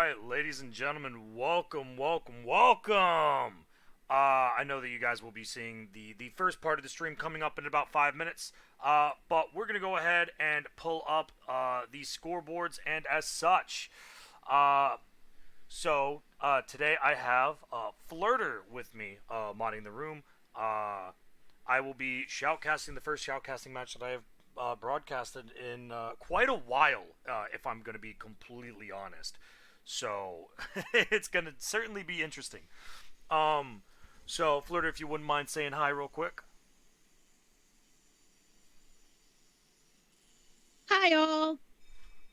right, ladies and gentlemen, welcome. I know that you guys will be seeing the first part of the stream coming up in about 5 minutes. But we're gonna go ahead and pull up these scoreboards, and as such, uh, today I have Flirter with me, modding the room. I will be shoutcasting the first shoutcasting match that I have broadcasted in quite a while, if I'm going to be completely honest. So it's going to certainly be interesting. Um, Flirter, if you wouldn't mind saying hi real quick. Hi, all.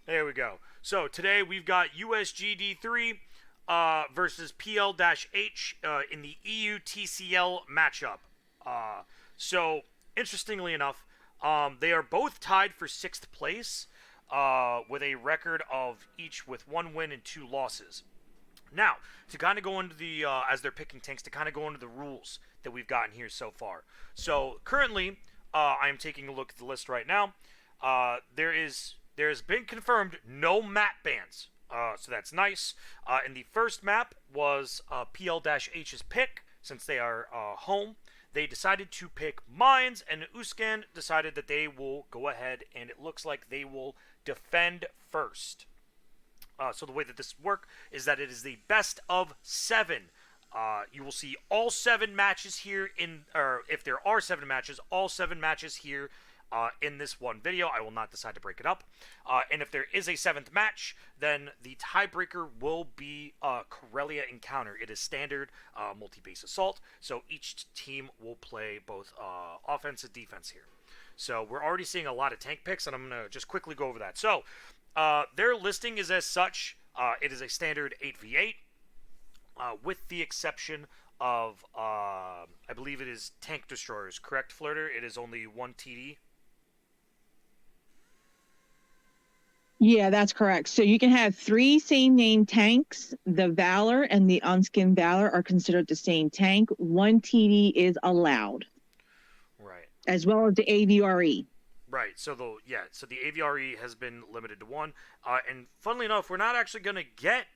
There we go. So today we've got USGD3 versus PL-H in the EU TCL matchup. Uh, Interestingly enough, they are both tied for sixth place with a record of each with one win and two losses. Now, to kind of go into the, as they're picking tanks, to kind of go into the rules that we've gotten here so far. So currently, I am taking a look at the list right now. There's been confirmed no map bans, so that's nice. And the first map was PL-H's pick, since they are home. They decided to pick mines, and Uskan decided that they will go ahead, and it looks like they will defend first. So the way that this works is that it is the best of seven. You will see all seven matches here or if there are seven matches, all seven matches here in this one video. I will not decide to break it up. And if there is a seventh match, then the tiebreaker will be Corellia Encounter. It is standard multi-base assault, so each team will play both offense and defense here. So we're already seeing a lot of tank picks, and I'm going to just quickly go over that. So their listing is as such. It is a standard 8v8, with the exception of, I believe it is tank destroyers, correct, Flirter? It is only one TD. Yeah, that's correct. So you can have three same name tanks. The Valor and the Unskinned Valor are considered the same tank. One TD is allowed. Right. As well as the AVRE. Right. So the AVRE has been limited to one. And funnily enough, we're not actually going to get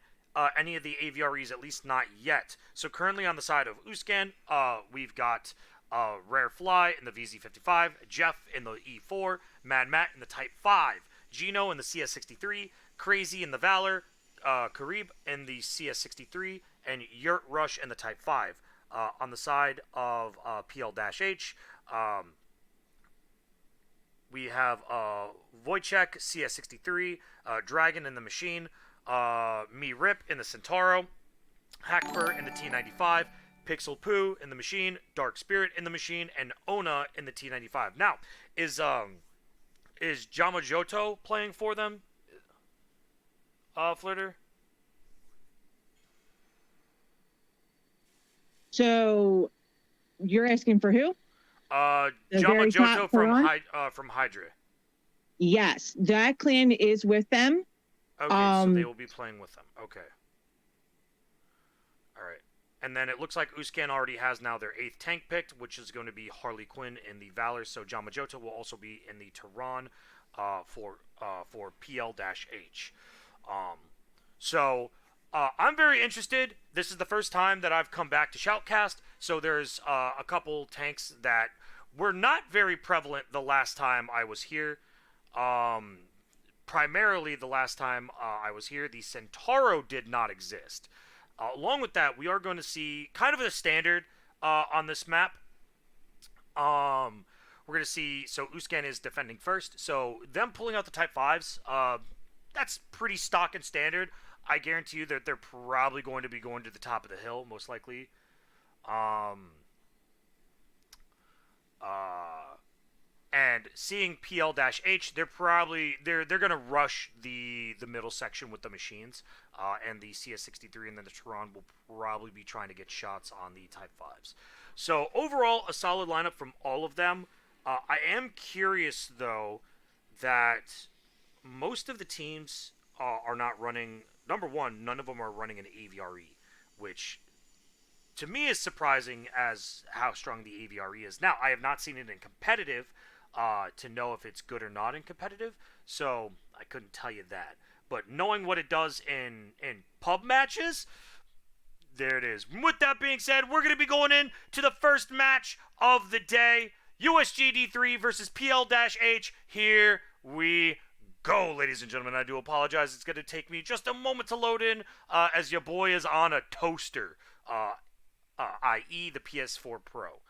any of the AVREs, at least not yet. So currently on the side of Uskan, we've got Rare Fly in the VZ55, Jeff in the E4, Mad Matt in the Type 5, Gino in the CS63, Crazy in the Valor, Karib in the CS63, and Yurt Rush in the Type 5. On the side of PL-H, we have Wojciech, CS63, Dragon in the Machine, Me Rip in the Centauro, Hackfur in the T95, Pixel Poo in the Machine, Dark Spirit in the Machine, and Ona in the T95. Now, is Jamajoto playing for them, Flirter? So you're asking for who? Jamajoto from Hydra. Yes, that clan is with them. Okay, so they will be playing with them. Okay. All right. And then it looks like Uskan already has now their 8th tank picked, which is going to be Harley Quinn in the Valor. So Jamajoto will also be in the Tehran for PL-H. I'm very interested. This is the first time that I've come back to Shoutcast, so there's a couple tanks that were not very prevalent the last time I was here. Primarily the last time I was here, the Centauro did not exist. Along with that, we are going to see kind of a standard on this map. We're going to see, so Uskan is defending first, so them pulling out the Type 5s, that's pretty stock and standard. I guarantee you that they're probably going to be going to the top of the hill, most likely. And seeing PL-H, they're going to rush the middle section with the machines, and the CS63 and then the Tehran will probably be trying to get shots on the Type 5s. So overall, a solid lineup from all of them. I am curious though that most of the teams are not running. Number one, none of them are running an AVRE, which to me is surprising as how strong the AVRE is. Now, I have not seen it in competitive, to know if it's good or not in competitive. So I couldn't tell you that. But knowing what it does in pub matches, there it is. With that being said, we're going to be going in to the first match of the day. USGD3 versus PL-H. Here we go, ladies and gentlemen. I do apologize. It's going to take me just a moment to load in, as your boy is on a toaster, i.e. the PS4 Pro.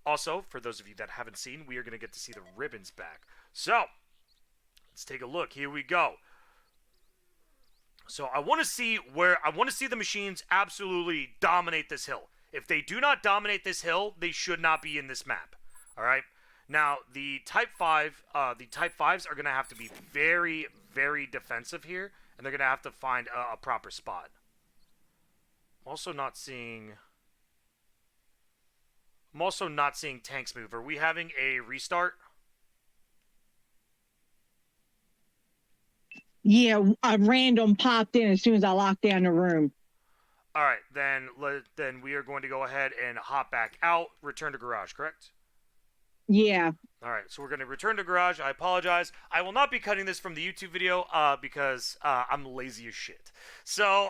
Also, for those of you that haven't seen, we are going to get to see the ribbons back. So, let's take a look. Here we go. So I want to see the machines absolutely dominate this hill. If they do not dominate this hill, they should not be in this map. All right. Now the Type 5s are going to have to be very, very defensive here, and they're going to have to find a proper spot. I'm also not seeing tanks move. Are we having a restart? Yeah, a random popped in as soon as I locked down the room. All right, then we are going to go ahead and hop back out, return to garage, correct? Yeah. All right, so we're going to return to garage. I apologize. I will not be cutting this from the YouTube video because I'm lazy as shit. So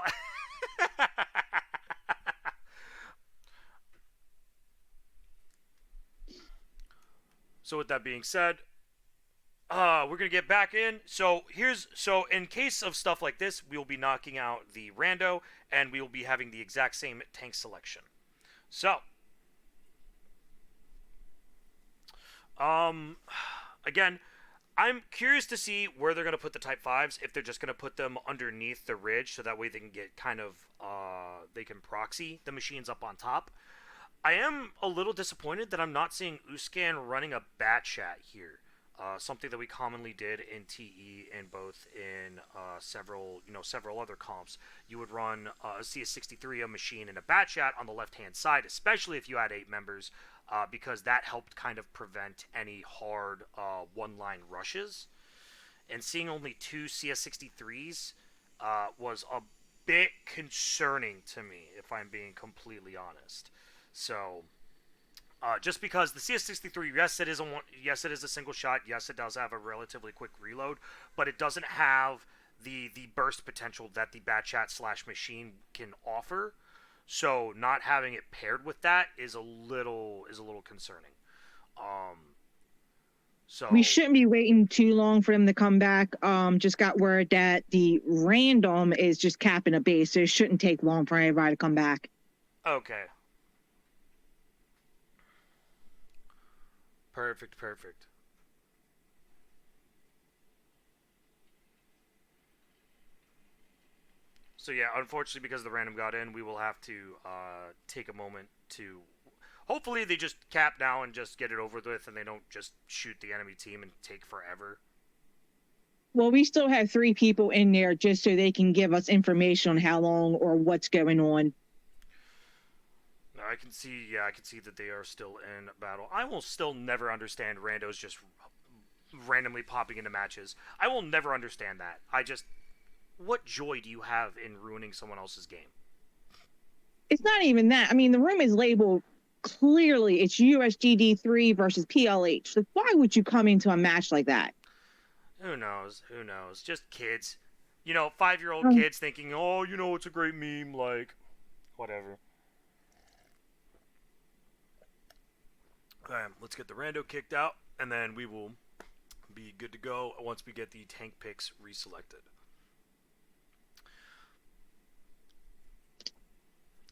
So with that being said, we're gonna get back in. So in case of stuff like this, we will be knocking out the rando, and we will be having the exact same tank selection. So, again, I'm curious to see where they're gonna put the Type 5s. If they're just gonna put them underneath the ridge, so that way they can get they can proxy the machines up on top. I am a little disappointed that I'm not seeing Uscan running a bat chat here. Something that we commonly did in TE and both in several other comps. You would run a CS63 machine in a bat chat on the left-hand side, especially if you had 8 members, because that helped kind of prevent any hard one-line rushes. And seeing only 2 CS63s was a bit concerning to me, if I'm being completely honest. So, just because the CS63, yes, it is a single shot. Yes, it does have a relatively quick reload, but it doesn't have the burst potential that the bat chat / machine can offer. So, not having it paired with that is a little concerning. So We shouldn't be waiting too long for them to come back. Just got word that the random is just capping a base, so it shouldn't take long for everybody to come back. Okay. Perfect. So yeah, unfortunately, because the random got in, we will have to take a moment to. Hopefully, they just cap now and just get it over with, and they don't just shoot the enemy team and take forever. Well, we still have 3 people in there just so they can give us information on how long or what's going on. I can see that they are still in battle. I will still never understand randos just randomly popping into matches. I will never understand that. What joy do you have in ruining someone else's game? It's not even that. I mean, the room is labeled clearly. It's USGD3 versus PLH. So why would you come into a match like that? Who knows? Just kids. 5-year-old kids thinking, oh, it's a great meme, like, whatever. Okay, let's get the rando kicked out, and then we will be good to go once we get the tank picks reselected.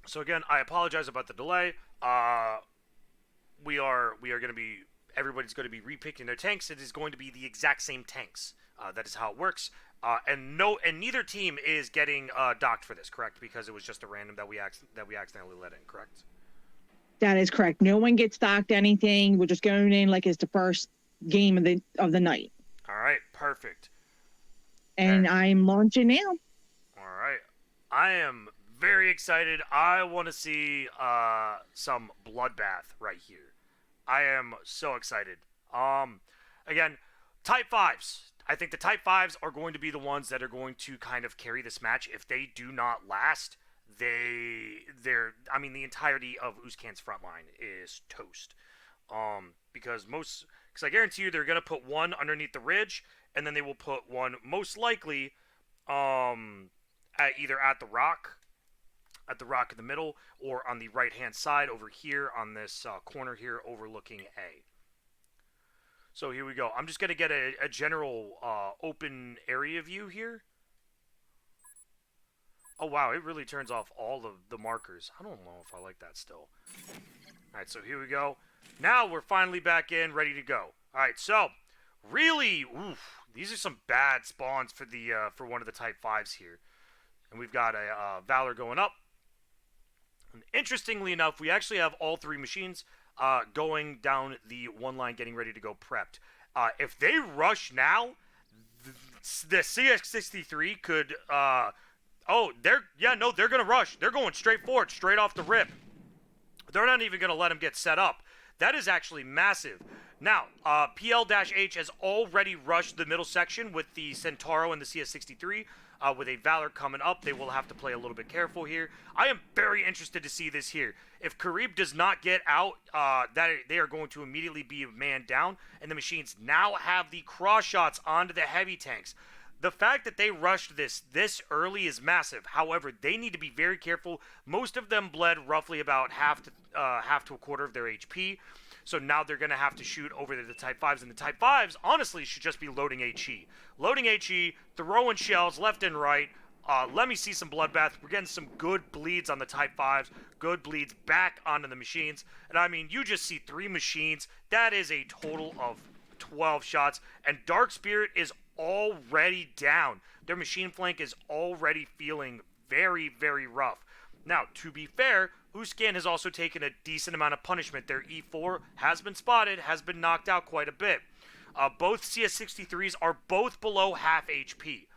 So again, I apologize about the delay. We are going to be, everybody's going to be repicking their tanks. It is going to be the exact same tanks. That is how it works. And neither team is getting docked for this, correct? Because it was just a random that we accidentally let in, correct? That is correct. No one gets docked anything. We're just going in like it's the first game of the night. All right, perfect. And I'm launching now. All right, I am very excited. I want to see some bloodbath right here. I am so excited. Again, Type 5s. I think the Type 5s are going to be the ones that are going to kind of carry this match. If they do not last, the entirety of Uscan's front line is toast. Because Because I guarantee you they're going to put one underneath the ridge, and then they will put one, most likely, either at the rock in the middle, or on the right-hand side over here on this corner here overlooking A. So here we go. I'm just going to get a general open area view here. Oh, wow, it really turns off all of the markers. I don't know if I like that still. All right, so here we go. Now we're finally back in, ready to go. All right, so really, oof, these are some bad spawns for the for one of the Type 5s here. And we've got a Valor going up. And interestingly enough, we actually have all three machines going down the one line, getting ready to go prepped. If they rush now, the CX-63 could... they're going to rush. They're going straight forward, straight off the rip. They're not even going to let them get set up. That is actually massive. Now, PL-H has already rushed the middle section with the Centauro and the CS-63. With a Valor coming up, they will have to play a little bit careful here. I am very interested to see this here. If Karib does not get out, they are going to immediately be a man down, and the machines now have the cross shots onto the heavy tanks. The fact that they rushed this early is massive. However, they need to be very careful. Most of them bled roughly about half to a quarter of their HP. So now they're going to have to shoot over the Type 5s. And the Type 5s, honestly, should just be loading HE. Loading HE, throwing shells left and right. Let me see some bloodbath. We're getting some good bleeds on the Type 5s. Good bleeds back onto the machines. And I mean, you just see 3 machines. That is a total of 12 shots. And Dark Spirit is already down. Their machine flank is already feeling very, very rough. Now, to be fair, Uscan has also taken a decent amount of punishment. Their E4 has been spotted, has been knocked out quite a bit. Both CS-63s are both below half HP.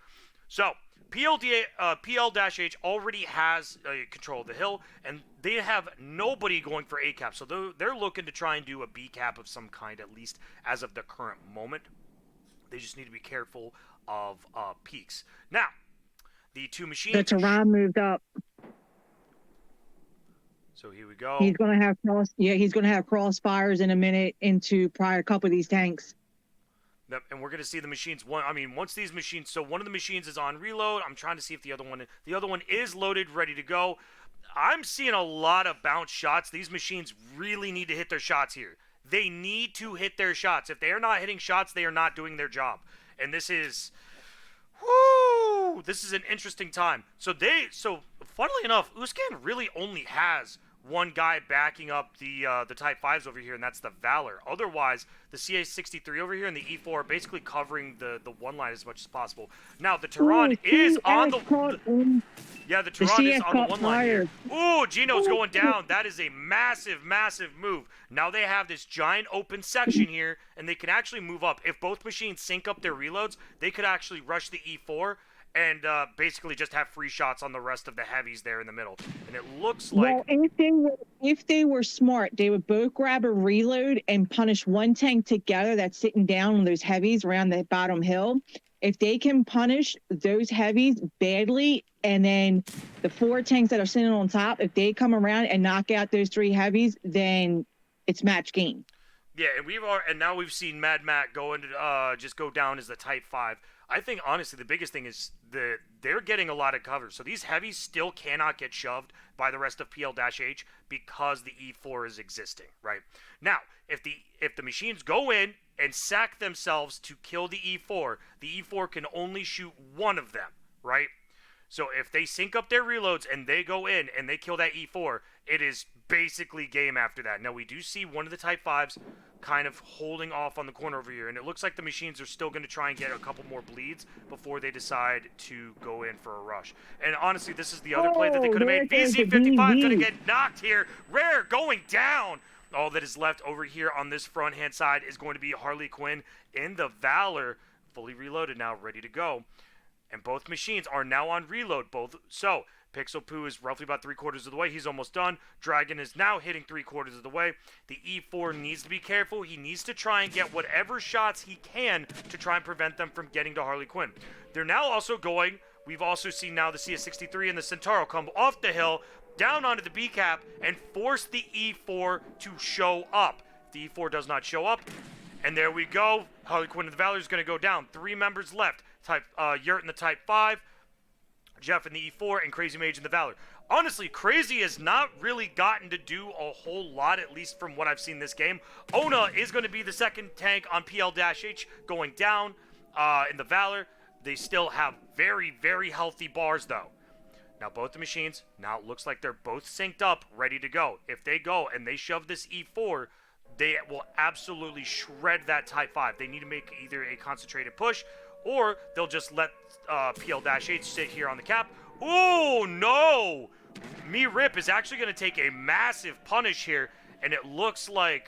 So, PL-H already has control of the hill, and they have nobody going for A cap. So they're looking to try and do a B cap of some kind, at least as of the current moment. They just need to be careful of peaks. Now, the two machines... The Tehran moved up. So here we go. He's gonna have crossfires in a minute into a couple of these tanks. Yep, and we're gonna see the machines. Once these machines. So one of the machines is on reload. I'm trying to see if the other one is loaded, ready to go. I'm seeing a lot of bounce shots. These machines really need to hit their shots here. They need to hit their shots. If they are not hitting shots, they are not doing their job. And this is... Whoo! This is an interesting time. So funnily enough, Uscan really only has one guy backing up the Type 5s over here, and that's the Valor. Otherwise, the CA-63 over here and the E4 are basically covering the one line as much as possible. Now, the Tehran is on the... Yeah, the Tehran is on the one line here. Ooh, Gino's going down. That is a massive, massive move. Now they have this giant open section here, and they can actually move up. If both machines sync up their reloads, they could actually rush the E4 and basically just have free shots on the rest of the heavies there in the middle. And it looks like... Well, if they were smart, they would both grab a reload and punish one tank together that's sitting down on those heavies around the bottom hill. If they can punish those heavies badly, and then the 4 tanks that are sitting on top, if they come around and knock out those 3 heavies, then it's match game. Yeah, and now we've seen Mad Matt go down as the Type 5. I think, honestly, the biggest thing is they're getting a lot of cover. So these heavies still cannot get shoved by the rest of PL-H because the E4 is existing, right? Now, if the machines go in and sack themselves to kill the E4 can only shoot one of them, right? So if they sync up their reloads and they go in and they kill that E4, it is basically game after that. Now, we do see one of the Type 5s kind of holding off on the corner over here, and it looks like the machines are still going to try and get a couple more bleeds before they decide to go in for a rush. And honestly, this is the other play that they could have made. VZ55 going to get knocked here. Rare going down. All that is left over here on this front-hand side is going to be Harley Quinn in the Valor, fully reloaded now, ready to go. And both machines are now on reload. So Pixel Poo is roughly about 3/4 of the way. He's almost done. Dragon is now hitting 3/4 of the way. The E4 needs to be careful. He needs to try and get whatever shots he can to try and prevent them from getting to Harley Quinn. They're now also going... We've also seen now the CS-63 and the Centauro come off the hill, down onto the B cap, and force the E4 to show up. If the E4 does not show up, And there we go. Harley Quinn of the Valor is going to go down. 3 members left. Yurt in the Type 5, Jeff in the E4, and Crazy Mage in the Valor. Honestly, Crazy has not really gotten to do a whole lot, at least from what I've seen this game. Ona is going to be the second tank on PL-H going down in the Valor. They still have very, very healthy bars, though. Now, both the machines, now it looks like they're both synced up, ready to go. If they go and they shove this E4, they will absolutely shred that Type 5. They need to make either a concentrated push, or they'll just let PL-H sit here on the cap. Oh, no! Me Rip is actually going to take a massive punish here, and it looks like,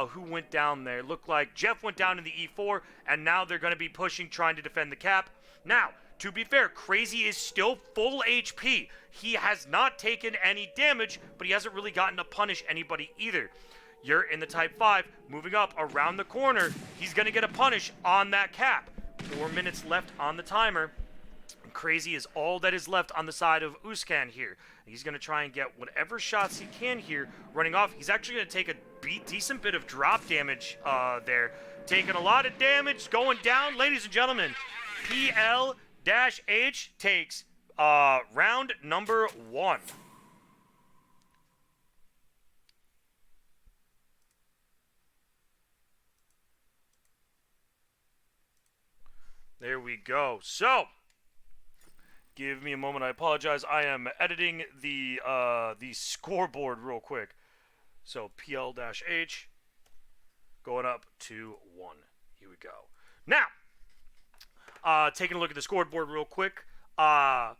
who went down there? It looked like Jeff went down in the E4, and now they're going to be pushing, trying to defend the cap. Now, to be fair, Crazy is still full HP. He has not taken any damage, but he hasn't really gotten to punish anybody either. You're in the Type 5, moving up around the corner. He's going to get a punish on that cap. 4 minutes left on the timer. Crazy is all that is left on the side of Uskan here. He's going to try and get whatever shots he can here running off. He's actually going to take a decent bit of drop damage there. Taking a lot of damage, going down. Ladies and gentlemen, PL-H takes round number 1. There we go. So, give me a moment. I apologize. I am editing the scoreboard real quick. So PL-H going up to 1. Here we go. Now, taking a look at the scoreboard real quick. I'm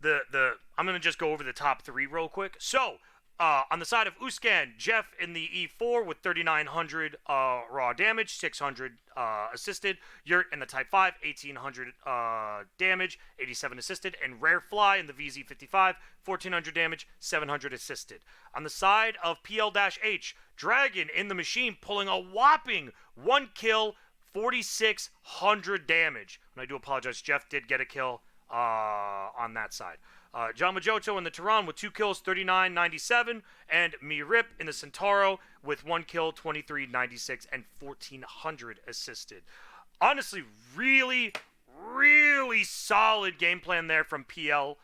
gonna just go over the top 3 real quick. So, on the side of Uskan, Jeff in the E4 with 3,900 raw damage, 600 assisted. Yurt in the Type 5, 1,800 damage, 87 assisted. And Rare Fly in the VZ55, 1,400 damage, 700 assisted. On the side of PL-H, Dragon in the machine pulling a whopping 1 kill, 4,600 damage. And I do apologize, Jeff did get a kill on that side. John Majoto in the Tehran with 2 kills, 39.97, and Me Rip in the Centauro with 1 kill, 23.96, and 1,400 assisted. Honestly, really, really solid game plan there from PL.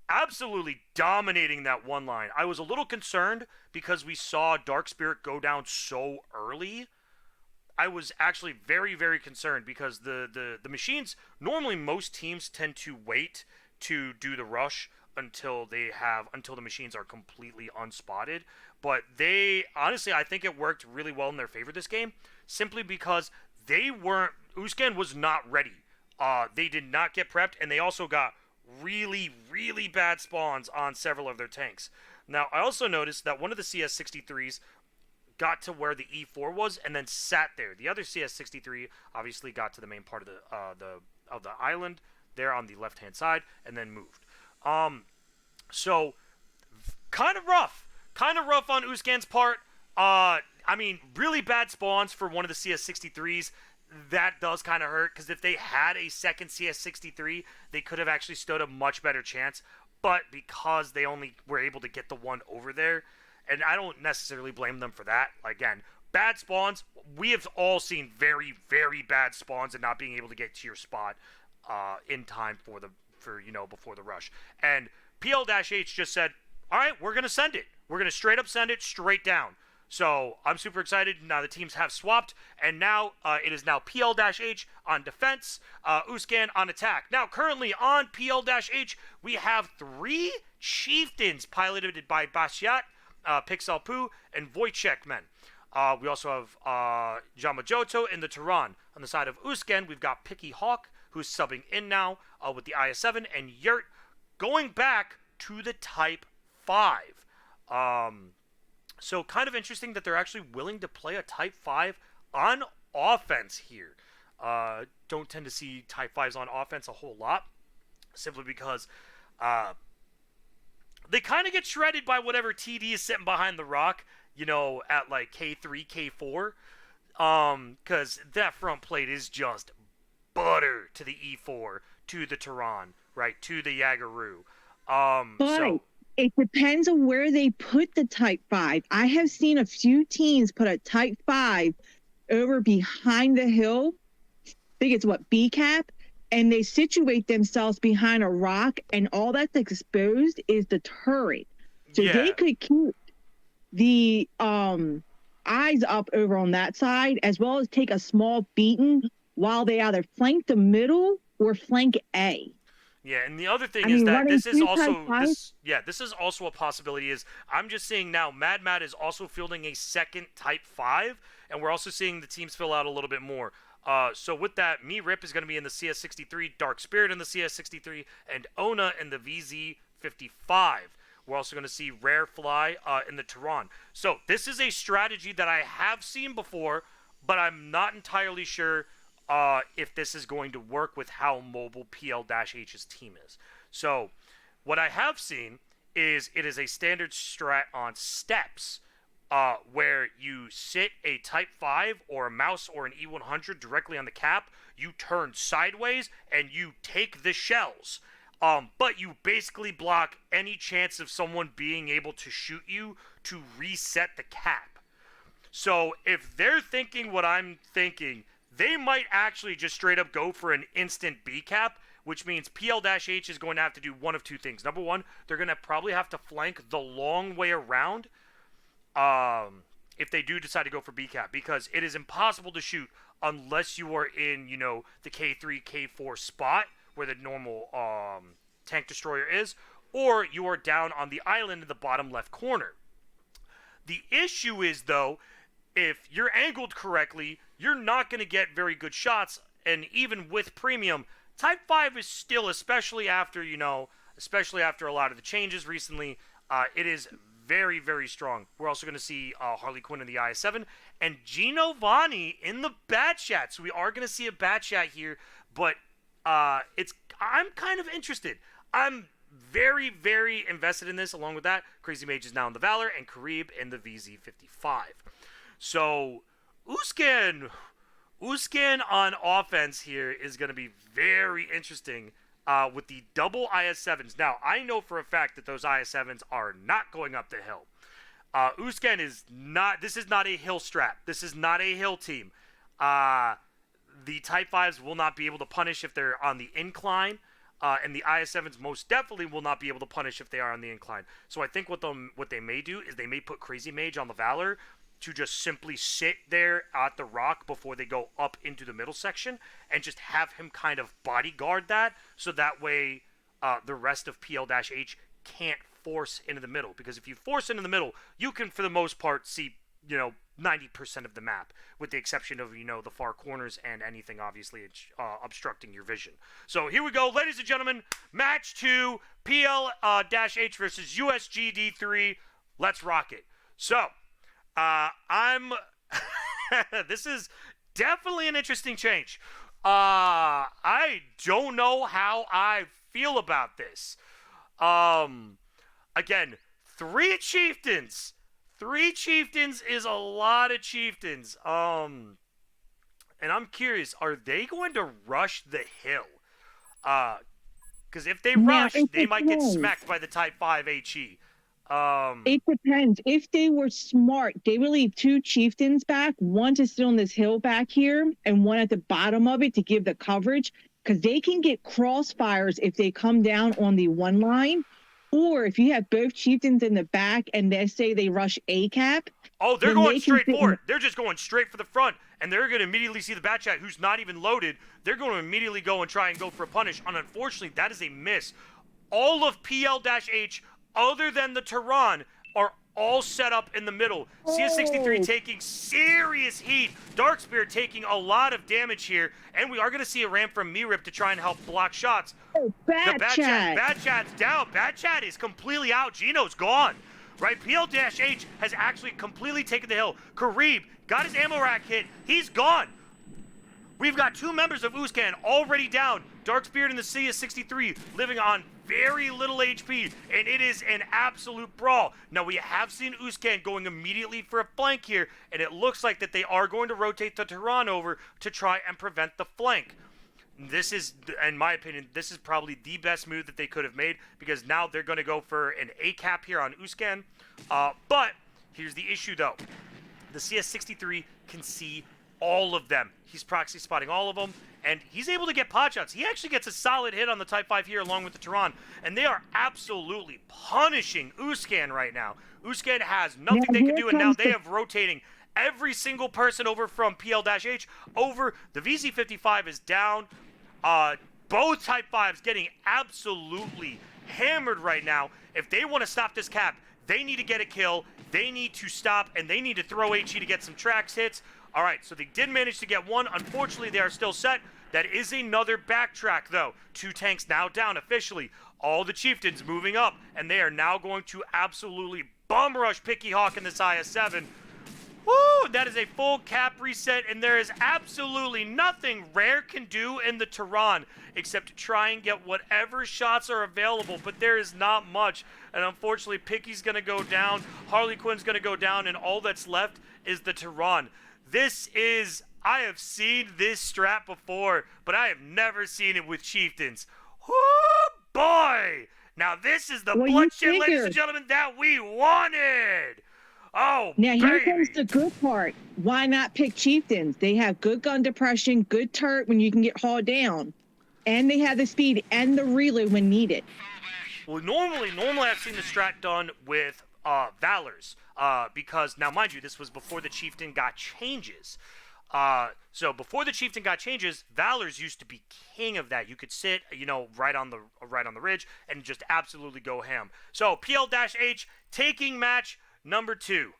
Absolutely dominating that one line. I was a little concerned because we saw Dark Spirit go down so early. I was actually very, very concerned because the machines, normally most teams tend to wait to do the rush until the machines are completely unspotted. But honestly, I think it worked really well in their favor this game, simply because Uskan was not ready. They did not get prepped, and they also got really, really bad spawns on several of their tanks. Now, I also noticed that one of the CS63s got to where the E4 was and then sat there. The other CS63 obviously got to the main part of the island there on the left-hand side and then moved. So kind of rough on Uskan's part. I mean, really bad spawns for one of the CS63s. That does kind of hurt, because if they had a second CS63, they could have actually stood a much better chance. But because they only were able to get the one over there, and I don't necessarily blame them for that. Again, bad spawns. We have all seen very, very bad spawns and not being able to get to your spot in time before the rush. And PL-H just said, all right, we're going to send it. We're going to straight up send it straight down. So I'm super excited. Now the teams have swapped, and now it is now PL-H on defense, Uskan on attack. Now currently on PL-H, we have 3 chieftains piloted by Bashiat, Pixel Poo, and Wojciech men. We also have Jamajoto in the Tehran. On the side of Uskan, we've got Picky Hawk, who's subbing in now with the IS-7, and Yurt going back to the Type 5. So kind of interesting that they're actually willing to play a Type 5 on offense here. Don't tend to see Type 5s on offense a whole lot, simply because they kind of get shredded by whatever TD is sitting behind the rock, at like K3, K4, because that front plate is just butter to the E4, to the Tehran, right, to the Yagaru. But it depends on where they put the Type 5. I have seen a few teams put a Type 5 over behind the hill. I think it's what, B cap, and they situate themselves behind a rock, and all that's exposed is the turret. So they Yeah. could keep the eyes up over on that side, as well as take a small beating while they either flank the middle or flank A. Yeah, and the other thing I is mean, that running this is two type also five. this is also a possibility. Is I'm just seeing now Mad Mad is also fielding a second Type 5, and we're also seeing the teams fill out a little bit more. So with that, Me Rip is going to be in the CS63, Dark Spirit in the CS63, and Ona in the VZ55. We're also going to see Rare Fly in the Tehran. So this is a strategy that I have seen before, but I'm not entirely sure if this is going to work with how mobile PL-H's team is. So what I have seen is it is a standard strat on steps where you sit a Type 5 or a mouse or an E100 directly on the cap, you turn sideways, and you take the shells. But you basically block any chance of someone being able to shoot you to reset the cap. So if they're thinking what I'm thinking, they might actually just straight up go for an instant B cap, which means PL-H is going to have to do one of two things. Number one, they're going to probably have to flank the long way around if they do decide to go for B cap, because it is impossible to shoot unless you are in, the K3, K4 spot where the normal tank destroyer is, or you are down on the island in the bottom left corner. The issue is, though, if you're angled correctly, you're not going to get very good shots, and even with premium, Type 5 is still, especially after a lot of the changes recently, it is very, very strong. We're also going to see Harley Quinn in the IS-7, and Gino Vanni in the Bat Chat. So we are going to see a Bat Chat here, but I'm kind of interested. I'm very, very invested in this. Along with that, Crazy Mage is now in the Valor, and Karib in the VZ55. So Uskan on offense here is going to be very interesting with the double IS-7s. Now, I know for a fact that those IS-7s are not going up the hill. Uskan is not. This is not a hill strat. This is not a hill team. The Type 5s will not be able to punish if they're on the incline. And the IS-7s most definitely will not be able to punish if they are on the incline. So I think what they may do is they may put Crazy Mage on the Valor to just simply sit there at the rock before they go up into the middle section, and just have him kind of bodyguard that, so that way the rest of PL-H can't force into the middle. Because if you force into the middle, you can, for the most part, see 90% of the map, with the exception of the far corners and anything obviously obstructing your vision. So here we go, ladies and gentlemen, match 2, PL-H versus USGD3. Let's rock it. So this is definitely an interesting change. I don't know how I feel about this. Again, 3 chieftains. 3 chieftains is a lot of chieftains. And I'm curious, are they going to rush the hill? Because if they rush, they might get smacked by the Type 5 HE. It depends. If they were smart, they would leave 2 chieftains back, one to sit on this hill back here, and one at the bottom of it to give the coverage, because they can get crossfires if they come down on the one line, or if you have both chieftains in the back and they say they rush A cap. Oh, they're going straight for it. They're just going straight for the front, and they're going to immediately see the Bat Chat, who's not even loaded. They're going to immediately go and try and go for a punish, and unfortunately, that is a miss. All of PL-H, other than the Tehran, are all set up in the middle. CS63 taking serious heat. Darkspear taking a lot of damage here. And we are going to see a ramp from Mirip to try and help block shots. Oh, Bat Chat. Bat Chat's down. Bat Chat is completely out. Gino's gone. Right? PL-H has actually completely taken the hill. Karib got his ammo rack hit. He's gone. We've got 2 members of Uskan already down. Darkspear in the CS63 living on very little HP, and it is an absolute brawl. Now, we have seen Uskan going immediately for a flank here, and it looks like that they are going to rotate the Tehran over to try and prevent the flank. This is, in my opinion, this is probably the best move that they could have made, because now they're going to go for an A cap here on Uskan. But here's the issue, though. The CS63 can see all of them. He's proxy spotting all of them, and he's able to get pot shots. He actually gets a solid hit on the Type 5 here along with the Tehran, and they are absolutely punishing Uskan right now. Uskan has nothing they can do, and now they have rotating every single person over from PL-H over. The VZ55 is down. Both Type 5s getting absolutely hammered right now. If they want to stop this cap, they need to get a kill. They need to stop, and they need to throw HE to get some tracks hits. All right, so they did manage to get one. Unfortunately, they are still set. That is another backtrack, though. 2 tanks now down officially. All the chieftains moving up, and they are now going to absolutely bum rush Picky Hawk in this IS-7. Woo! That is a full cap reset, and there is absolutely nothing Rare can do in the Tehran except to try and get whatever shots are available, but there is not much. And unfortunately, Picky's going to go down, Harley Quinn's going to go down, and all that's left is the Tehran. This is, I have seen this strat before, but I have never seen it with chieftains. Woo, boy! Now this is the bloodshed, ladies and gentlemen, that we wanted! Oh, now here baby. comes the good part. Why not pick chieftains? They have good gun depression, good turret when you can get hauled down, and they have the speed and the reload when needed. Well, normally I've seen the strat done with Valors, because now mind you, this was before the chieftain got changes. So before the chieftain got changes, Valors used to be king of that. You could sit, you know, right on the ridge and just absolutely go ham. So PL-H taking match number 2.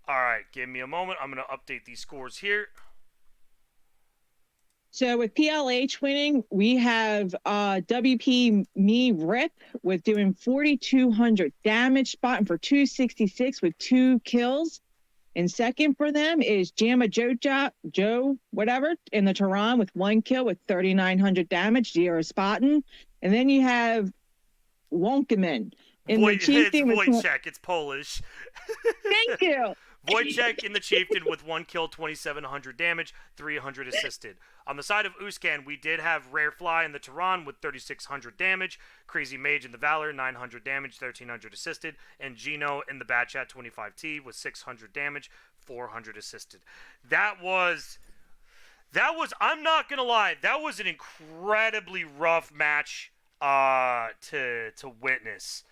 All right, give me a moment. I'm going to update these scores here. So with PL-H winning, we have WP Me Rip with doing 4,200 damage, spotting for 266 with 2 kills. And second for them is Jamma Joe, whatever, in the Tehran with 1 kill with 3,900 damage, 0 spotting. And then you have Wonkaman in the Chieftain. It's Wojciech, it's Polish. Thank you. Wojciech in the Chieftain with 1 kill, 2,700 damage, 300 assisted. On the side of Uskan, we did have Rare Fly in the Tehran with 3,600 damage, Crazy Mage in the Valor, 900 damage, 1,300 assisted, and Gino in the Batchat 25T with 600 damage, 400 assisted. That was, I'm not going to lie, that was an incredibly rough match to witness.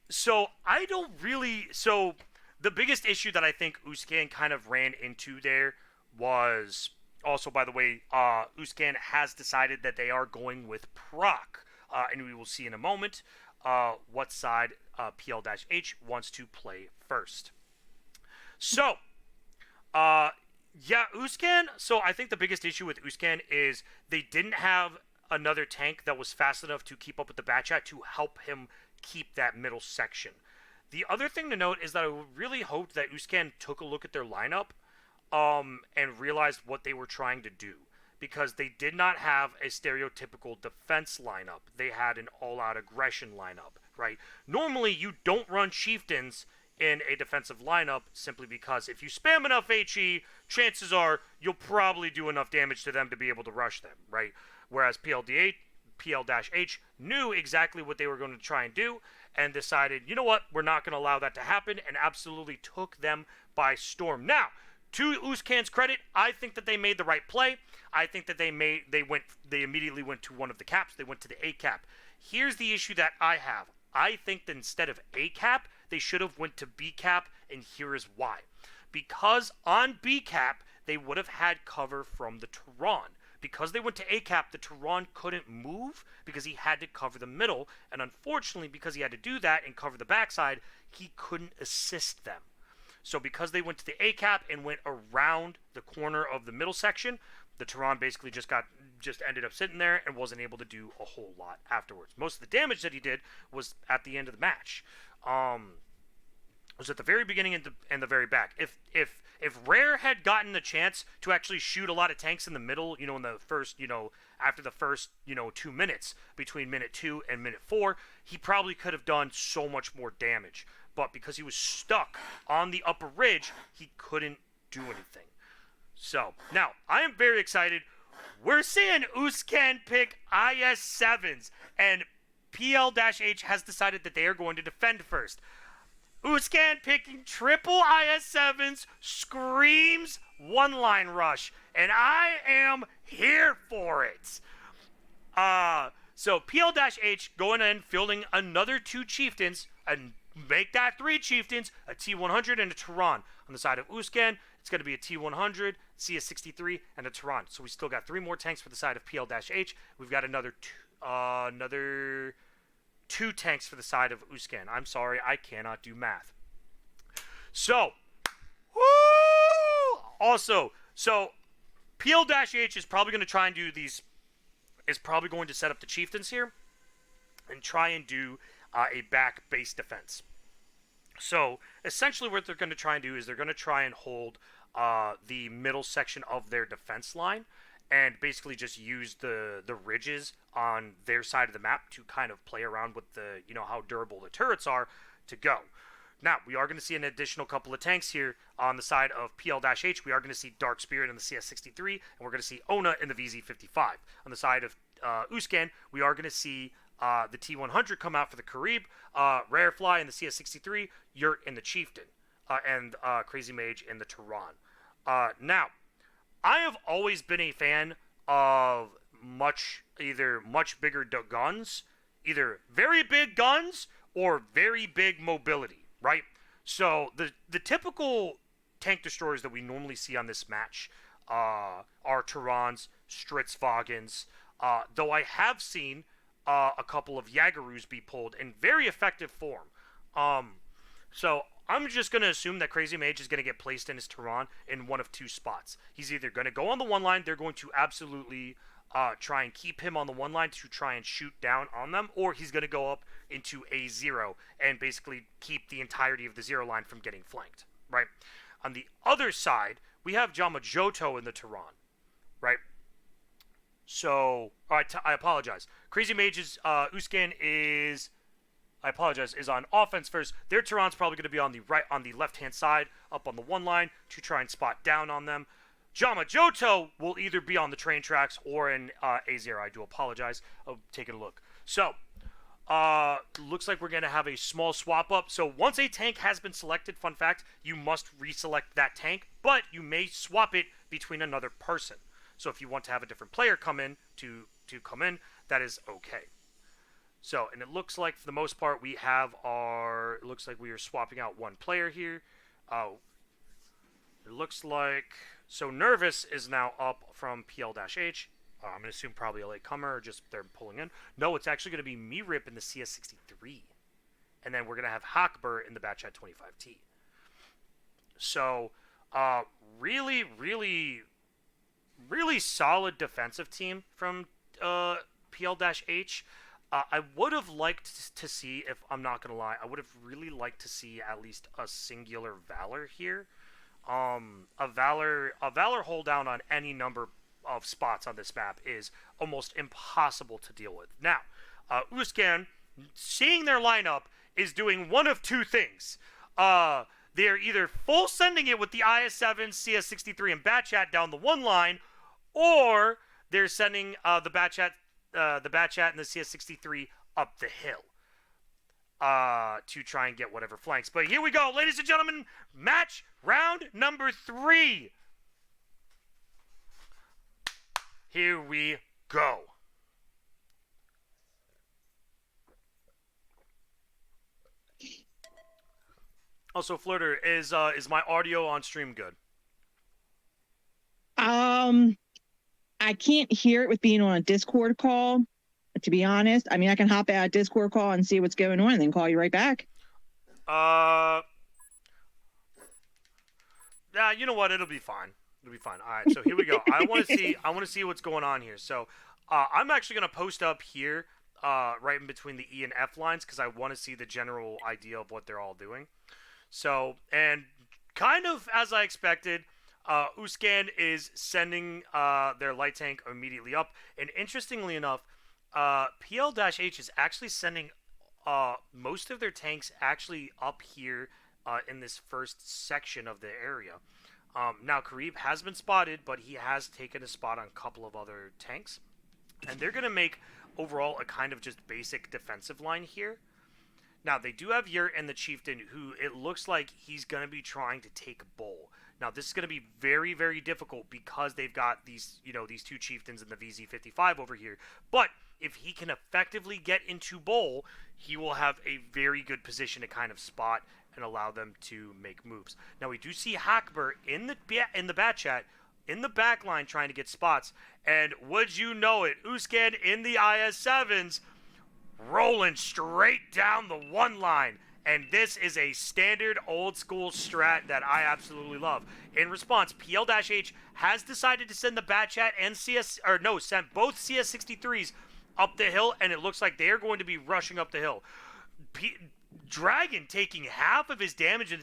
So the biggest issue that I think Uskan kind of ran into there was also, by the way, Uskan has decided that they are going with proc, and we will see in a moment what side PL-H wants to play first. So, yeah, Uskan. So I think the biggest issue with Uskan is they didn't have another tank that was fast enough to keep up with the Batchat to help him keep that middle section. The other thing to note is that I really hoped that Uskan took a look at their lineup and realized what they were trying to do, because they did not have a stereotypical defense lineup. They had an all-out aggression lineup, right? Normally, you don't run chieftains in a defensive lineup simply because if you spam enough HE, chances are you'll probably do enough damage to them to be able to rush them, right? Whereas PL-H knew exactly what they were going to try and do and decided, you know what, we're not going to allow that to happen, and absolutely took them by storm. Now, to Uskan's credit, I think that they made the right play. I think that they immediately went to one of the caps. They went to the A cap. Here's the issue that I have. I think that instead of A cap, they should have went to B cap, and here is why. Because on B cap, they would have had cover from the Tehran. Because they went to A cap, the Tehran couldn't move because he had to cover the middle, and unfortunately, because he had to do that and cover the backside, he couldn't assist them. So because they went to the A cap and went around the corner of the middle section, the Tehran basically just ended up sitting there and wasn't able to do a whole lot afterwards. Most of the damage that he did was at the end of the match. Was at the very beginning and the very back. If Rare had gotten the chance to actually shoot a lot of tanks in the middle, you know, in the first, you know, after the first, you know, 2 minutes, between minute 2 and minute 4, he probably could have done so much more damage. But because he was stuck on the upper ridge, he couldn't do anything. So, now, I am very excited. we're seeing Uskan pick IS-7s, and PL-H has decided that they are going to defend first. Uskan picking triple IS-7s screams one-line rush, and I am here for it. So PL-H going in, fielding another 2 chieftains, and make that 3 chieftains, a T100 and a Tehran. On the side of Uskan, it's going to be a T100, CS63, and a Tehran. So we still got 3 more tanks for the side of PL-H. We've got another 2 tanks for the side of Uskan. I'm sorry, I cannot do math. So, woo! Also, so PL-H is probably going to try and do these, is probably going to set up the chieftains here and try and do a back base defense. So, essentially what they're going to try and do is they're going to try and hold the middle section of their defense line and basically just use the ridges on their side of the map to kind of play around with the, you know, how durable the turrets are to go. Now, we are going to see an additional couple of tanks here on the side of PL-H. We are going to see Dark Spirit in the CS63, and we're going to see Ona in the VZ55. On the side of Uskan, we are going to see the T100 come out for the Carib, Rarefly in the CS63, Yurt in the Chieftain, and Crazy Mage in the Tehran. Now, I have always been a fan of either much bigger guns, either very big guns or very big mobility, right? So the typical tank destroyers that we normally see on this match are Tehrans, Stritzwagens, though I have seen a couple of Yagaroos be pulled in very effective form. So I'm just going to assume that Crazy Mage is going to get placed in his Tehran in one of 2 spots. He's either going to go on the one line, they're going to absolutely try and keep him on the one line to try and shoot down on them, or he's going to go up into A0 and basically keep the entirety of the 0 line from getting flanked, right? On the other side, we have Jamajoto in the Tehran, right? So, I apologize. Crazy Mage's Uskan is on offense first. Their Tehran's probably going to be on the left-hand side, up on the one line to try and spot down on them. Jamajoto will either be on the train tracks or in A0. I do apologize. I'll take a look. So, looks like we're going to have a small swap up. So once a tank has been selected, fun fact, you must reselect that tank, but you may swap it between another person. So if you want to have a different player come in to come in, that is okay. So, and it looks like for the most part we have it looks like we are swapping out one player here. It looks like, so Nervous is now up from PL-H. I'm going to assume probably a latecomer or just they're pulling in. No, it's actually going to be Mirip in the CS63. And then we're going to have Hakber in the Batchat 25T. So, really, really, really solid defensive team from PL-H. I would have liked to see, if I'm not going to lie, I would have really liked to see at least a singular Valor here. A Valor hold down on any number of spots on this map is almost impossible to deal with. Now, Uskan, seeing their lineup, is doing one of 2 things. They're either full sending it with the IS-7, CS63, and Batchat down the one line, or they're sending the Batchat and the CS63 up the hill to try and get whatever flanks. But here we go, ladies and gentlemen, match round number 3. Here we go. Also, Flirter, is my audio on stream good? I can't hear it with being on a Discord call, to be honest. I mean, I can hop out a Discord call and see what's going on and then call you right back. Yeah, you know what? It'll be fine. It'll be fine. All right, so here we go. I want to see what's going on here. So, I'm actually going to post up here right in between the E and F lines because I want to see the general idea of what they're all doing. So, and kind of as I expected, Uskan is sending their light tank immediately up. And interestingly enough, PL-H is actually sending most of their tanks actually up here in this first section of the area. Now, Karib has been spotted, but he has taken a spot on a couple of other tanks. And they're going to make overall a kind of just basic defensive line here. Now, they do have Yurt and the Chieftain, who it looks like he's going to be trying to take Bull. Now, this is going to be very, very difficult because they've got these, these two Chieftains in the VZ55 over here. But if he can effectively get into Bull, he will have a very good position to kind of spot and allow them to make moves. Now, we do see Hackber in the bat chat, in the back line trying to get spots. And would you know it, Uskan in the IS-7s rolling straight down the one line. And this is a standard old school strat that I absolutely love. In response, PL-H has decided to send the Batchat and sent both CS63s up the hill, and it looks like they are going to be rushing up the hill. Dragon taking half of his damage in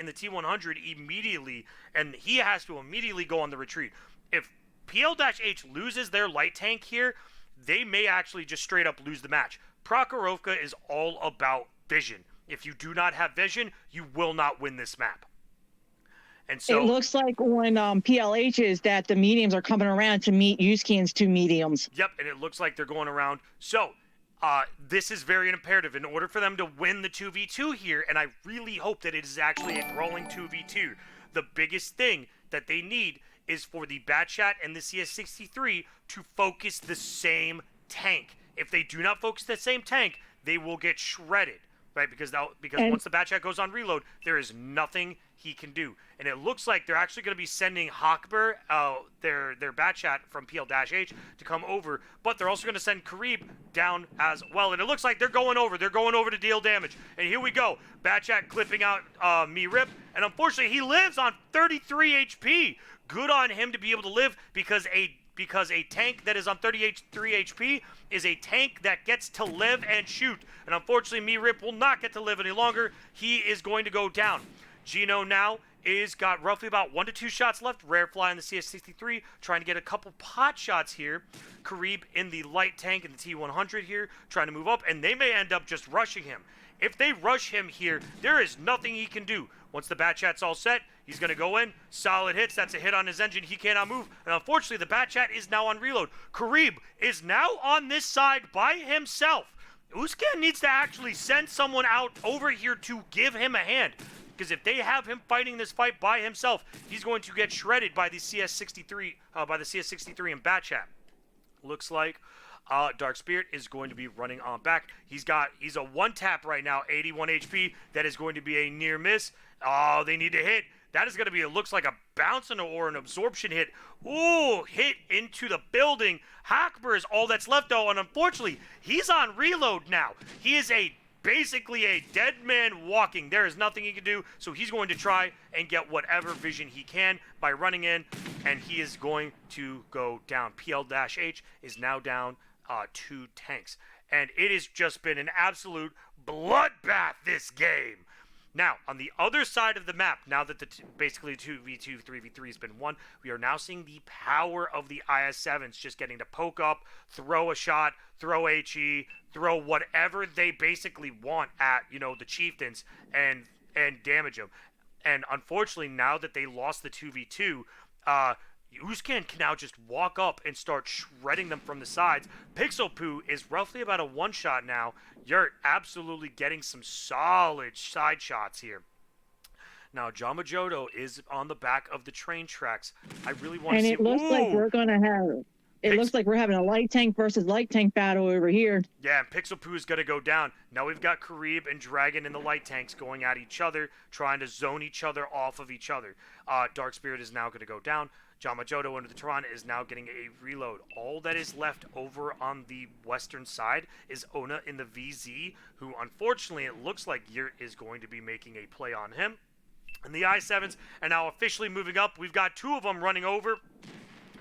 the T100 immediately, and he has to immediately go on the retreat. If PL-H loses their light tank here, they may actually just straight up lose the match. Prokhorovka is all about vision. If you do not have vision, you will not win this map. And so it looks like on PLHs that the mediums are coming around to meet Uskin's two mediums. Yep, and it looks like they're going around. So this is very imperative in order for them to win the 2v2 here, and I really hope that it is actually a brawling 2v2. The biggest thing that they need is for the Batchat and the CS63 to focus the same tank. If they do not focus the same tank, they will get shredded, right? Because once the Batchat goes on reload, there is nothing he can do. And it looks like they're actually going to be sending Hakber, their Batchat from PL-H to come over, but they're also going to send Karib down as well. And it looks like they're going over. They're going over to deal damage. And here we go. Batchat clipping out Me-Rip, and unfortunately he lives on 33 HP. Good on him to be able to live because a tank that is on 33 HP is a tank that gets to live and shoot. And unfortunately, Me-Rip will not get to live any longer. He is going to go down. Gino now is got roughly about 1 to 2 shots left. Rarefly in the CS63 trying to get a couple pot shots here. Karib in the light tank in the T100 here trying to move up, and they may end up just rushing him. If they rush him here, there is nothing he can do. Once the Batchat's all set, he's going to go in. Solid hits. That's a hit on his engine. He cannot move. And unfortunately, the Batchat is now on reload. Karib is now on this side by himself. Uskan needs to actually send someone out over here to give him a hand. Because if they have him fighting this fight by himself, he's going to get shredded by the CS63, and Batchat. Looks like Dark Spirit is going to be running on back. He's a one tap right now, 81 HP. That is going to be a near miss. Oh, they need to hit. That is going to be, it looks like a bounce or an absorption hit. Ooh, hit into the building. Hakber is all that's left, though, and unfortunately, he's on reload now. He is basically a dead man walking. There is nothing he can do, so he's going to try and get whatever vision he can by running in, and he is going to go down. PL-H is now down 2 tanks, and it has just been an absolute bloodbath this game. Now, on the other side of the map, now that basically 2v2, 3v3 has been won, we are now seeing the power of the IS-7s just getting to poke up, throw a shot, throw HE, throw whatever they basically want at, the Chieftains and damage them. And unfortunately, now that they lost the 2v2, Uskan can now just walk up and start shredding them from the sides. Pixel Poo is roughly about a one-shot now. Yurt absolutely getting some solid side shots here. Now, Jamajodo is on the back of the train tracks. I really want to see... And it looks like we're going to have... It looks like we're having a light tank versus light tank battle over here. Yeah, and Pixel Poo is going to go down. Now we've got Karib and Dragon in the light tanks going at each other, trying to zone each other off of each other. Dark Spirit is now going to go down. Jamajodo under the Tehran is now getting a reload. All that is left over on the western side is Ona in the VZ, who unfortunately it looks like Yurt is going to be making a play on him. And the I-7s are now officially moving up. We've got 2 of them running over.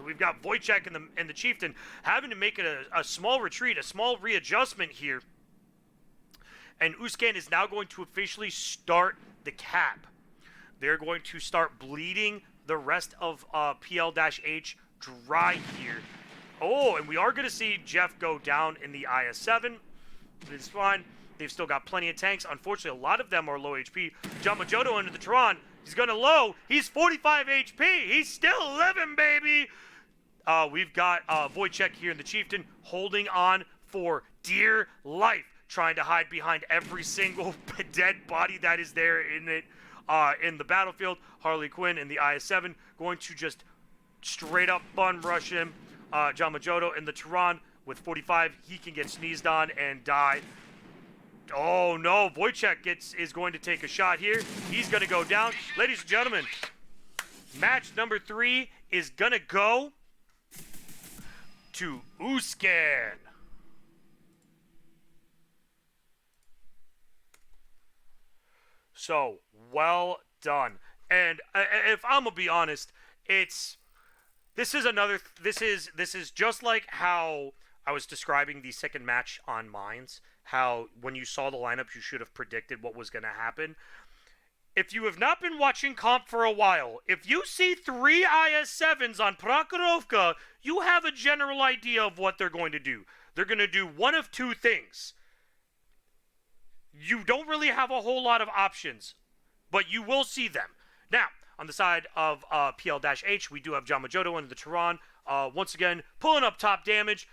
We've got Wojciech and the Chieftain having to make it a small retreat, a small readjustment here. And Uskan is now going to officially start the cap. They're going to start bleeding the rest of PL-H dry here. Oh, and we are going to see Jeff go down in the IS-7. It's fine. They've still got plenty of tanks. Unfortunately, a lot of them are low HP. Jamajodo into the Tehran He's gonna low. He's 45 HP. He's still living, baby. We've got Wojciech here in the Chieftain holding on for dear life, trying to hide behind every single dead body that is there in the battlefield. Harley Quinn in the IS-7 going to just straight up bun rush him. John Majoto in the Tehran with 45. He can get sneezed on and die. Oh no, Wojciech is going to take a shot here. He's going to go down. Ladies and gentlemen, match number 3 is going to go to Uskan. So, well done. And if I'm going to be honest, this is just like how I was describing the second match on Mines, how when you saw the lineup, you should have predicted what was going to happen. If you have not been watching comp for a while, if you see 3 IS-7s on Prokhorovka, you have a general idea of what they're going to do. They're going to do one of 2 things. You don't really have a whole lot of options, but you will see them. Now, on the side of PL-H, we do have John Majoto in the Tehran. Once again, pulling up top damage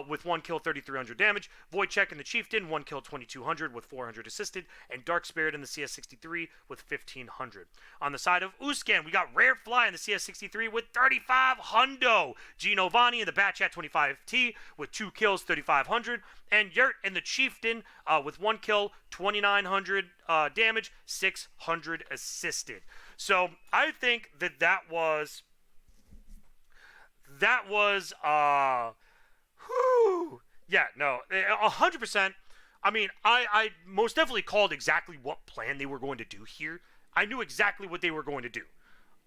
with 1 kill, 3,300 damage. Wojciech in the Chieftain, 1 kill, 2,200 with 400 assisted. And Dark Spirit in the CS63 with 1,500. On the side of Uskan, we got Rare Fly in the CS63 with 35 hundo. Giovanni in the Batchat 25T with 2 kills, 3,500. And Yurt in the Chieftain with 1 kill, 2,900 damage, 600 assisted. So I think that was, yeah, no, 100%. I mean, I most definitely called exactly what plan they were going to do here. I knew exactly what they were going to do.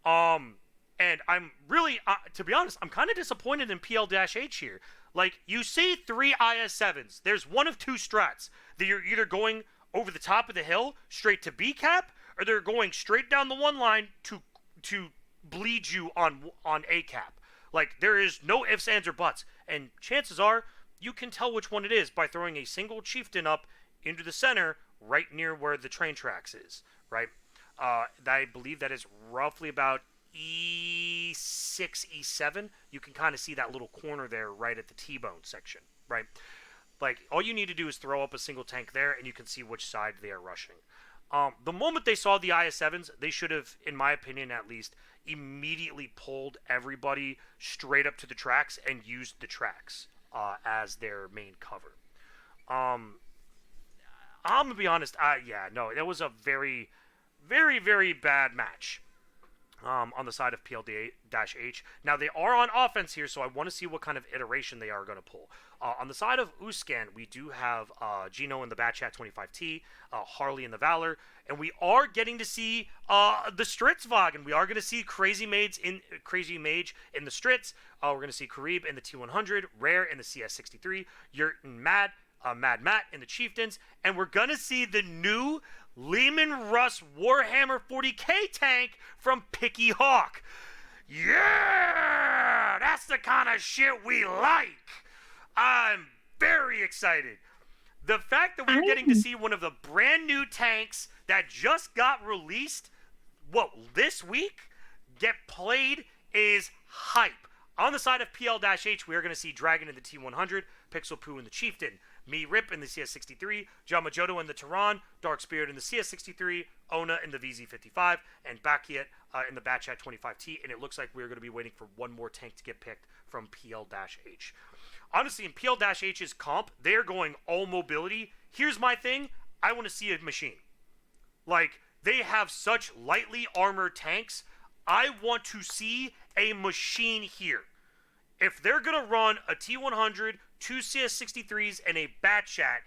And I'm really, to be honest, I'm kind of disappointed in PL-H here. Like, you see 3 IS-7s. There's one of 2 strats. That you're either going over the top of the hill, straight to B-cap, or they're going straight down the one line to bleed you on A-cap. Like, there is no ifs, ands, or buts. And chances are, you can tell which one it is by throwing a single Chieftain up into the center right near where the train tracks is, right? I believe that is roughly about E6, E7. You can kind of see that little corner there right at the T-bone section, right? Like, all you need to do is throw up a single tank there, and you can see which side they are rushing. The moment they saw the IS-7s, they should have, in my opinion at least, immediately pulled everybody straight up to the tracks and used the tracks as their main cover. I'm going to be honest, that was a very, very, very bad match on the side of PL-H. Now, they are on offense here, so I want to see what kind of iteration they are going to pull. On the side of Uskan, we do have Gino in the Batchat 25T, Harley in the Valor, and we are getting to see the Stritzwagen. We are going to see Crazy Mage in the Stritz. We're going to see Karib in the T100, Rare in the CS63, Yurt and Mad Matt in the Chieftains, and we're going to see the new Lehman Russ Warhammer 40k tank from Picky Hawk. Yeah! That's the kind of shit we like! I'm very excited. The fact that we're getting to see one of the brand new tanks that just got released, this week, get played is hype. On the side of PL-H, we are going to see Dragon in the T100, Pixel Poo in the Chieftain, Me Rip in the CS63, John Majoto in the Tehran, Dark Spirit in the CS63, Ona in the VZ55, and Bakiet in the Batchat 25T, and it looks like we're going to be waiting for one more tank to get picked from PL-H. Honestly, in PL-H's comp, they're going all mobility. Here's my thing. I want to see a machine. Like, they have such lightly armored tanks. I want to see a machine here. If they're going to run a T100, 2 CS63s, and a Batchat,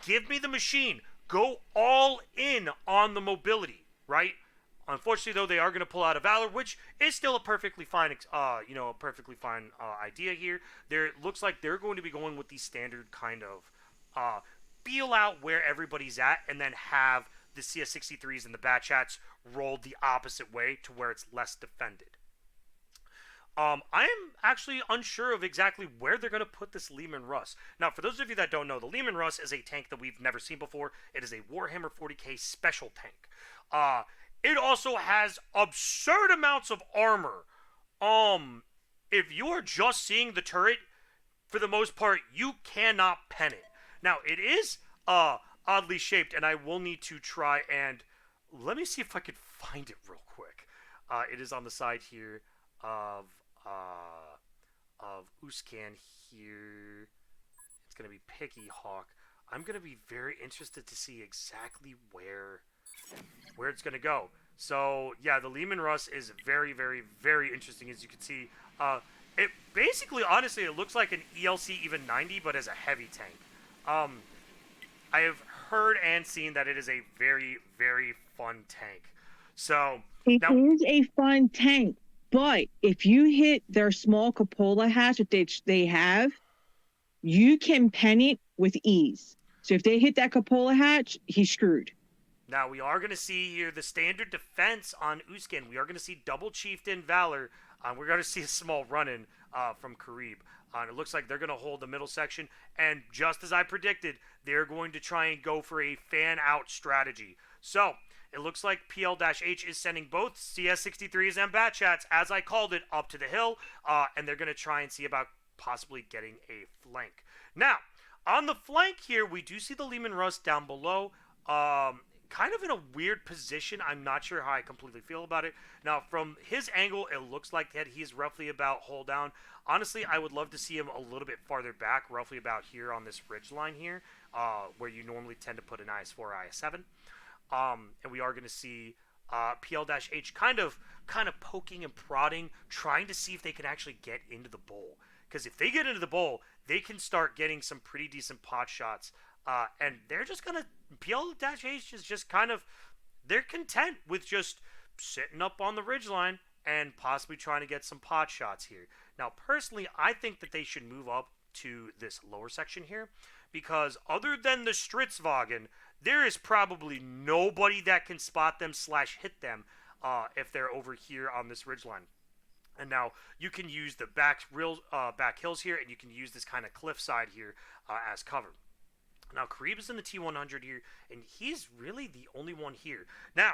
give me the machine. Go all in on the mobility, right? Unfortunately, though, they are going to pull out a Valor, which is still a perfectly fine, idea here. It looks like they're going to be going with the standard kind of feel out where everybody's at, and then have the CS63s and the Batchats rolled the opposite way to where it's less defended. I am actually unsure of exactly where they're going to put this Lehman Russ. Now, for those of you that don't know, the Lehman Russ is a tank that we've never seen before. It is a Warhammer 40k special tank. It also has absurd amounts of armor. If you are just seeing the turret, for the most part, you cannot pen it. Now, it is oddly shaped, and I will need to try and let me see if I can find it real quick. It is on the side here of Uscan here. It's gonna be Picky Hawk. I'm gonna be very interested to see exactly where it's gonna go. So yeah, the Lehman Russ is very, very, very interesting, as you can see. It basically, honestly, it looks like an ELC even 90, but as a heavy tank. Um, I have heard and seen that it is a very, very fun tank. So It now, is a fun tank, but if you hit their small cupola hatch that they have, you can pen it with ease. So if they hit that cupola hatch, he's screwed. now we are going to see here the standard defense on Uskin. We are going to see double Chieftain Valor. We're going to see a small run-in from Karib. It looks like they're going to hold the middle section, and just as I predicted, they're going to try and go for a fan-out strategy. So it looks like PL-H is sending both CS63s and Batchats, as I called it, up to the hill, and they're going to try and see about possibly getting a flank. Now, on the flank here, we do see the Lehman Russ down below. Kind of in a weird position. I'm not sure how I completely feel about it. Now, from his angle, it looks like that he's roughly about hold down. Honestly, I would love to see him a little bit farther back, roughly about here on this ridge line here, where you normally tend to put an IS-4 or IS-7. And we are going to see PL-H kind of poking and prodding, trying to see if they can actually get into the bowl. Because if they get into the bowl, they can start getting some pretty decent pot shots. And they're just going to, PL-H is just kind of, they're content with just sitting up on the ridgeline and possibly trying to get some pot shots here. Now, personally, I think that they should move up to this lower section here, because other than the Stritzwagen, there is probably nobody that can spot them / hit them if they're over here on this ridgeline. And now you can use the back hills here, and you can use this kind of cliffside here as cover. Now, Karib is in the T100 here, and he's really the only one here. Now,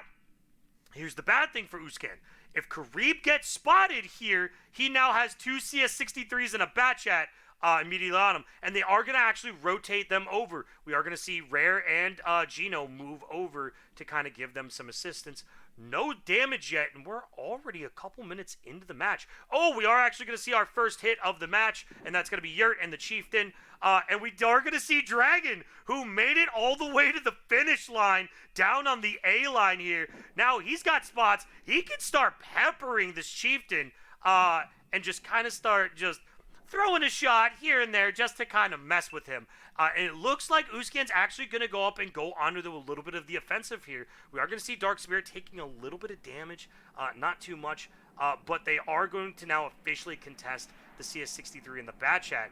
here's the bad thing for Uskan. If Karib gets spotted here, he now has 2 CS63s and a Batchat immediately on him, and they are going to actually rotate them over. We are going to see Rare and Gino move over to kind of give them some assistance. No damage yet, and we're already a couple minutes into the match. Oh, we are actually going to see our first hit of the match, and that's going to be Yurt and the Chieftain. And we are going to see Dragon, who made it all the way to the finish line, down on the A line here. Now, he's got spots. He can start peppering this Chieftain and just kind of start just throwing a shot here and there just to kind of mess with him. And it looks like Uskan's actually going to go up and go onto a little bit of the offensive here. We are going to see Dark Spirit taking a little bit of damage, not too much, but they are going to now officially contest the CS63 and the Batchat.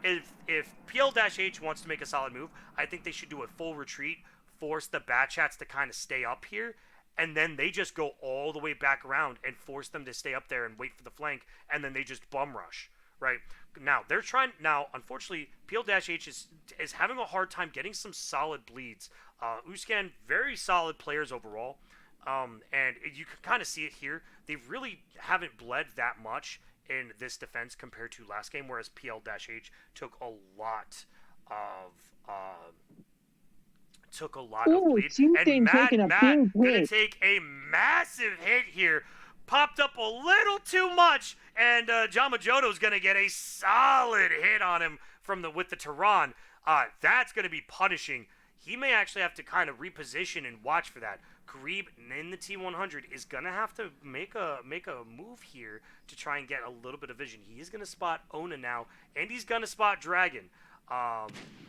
If PL-H wants to make a solid move, I think they should do a full retreat, force the Batchats to kind of stay up here, and then they just go all the way back around and force them to stay up there and wait for the flank, and then they just bum rush, right? Now, they're trying, now, unfortunately, PL-H is having a hard time getting some solid bleeds. Uskan, very solid players overall, and you can kind of see it here. They really haven't bled that much in this defense compared to last game, whereas PL-H took a lot of bleed. And Matt gonna take a massive hit here. Popped up a little too much, and Jamajoto's gonna get a solid hit on him with the Tehran. That's gonna be punishing. He may actually have to kind of reposition and watch for that. Karib in the T100 is gonna have to make a move here to try and get a little bit of vision. He is gonna spot Ona now, and he's gonna spot Dragon.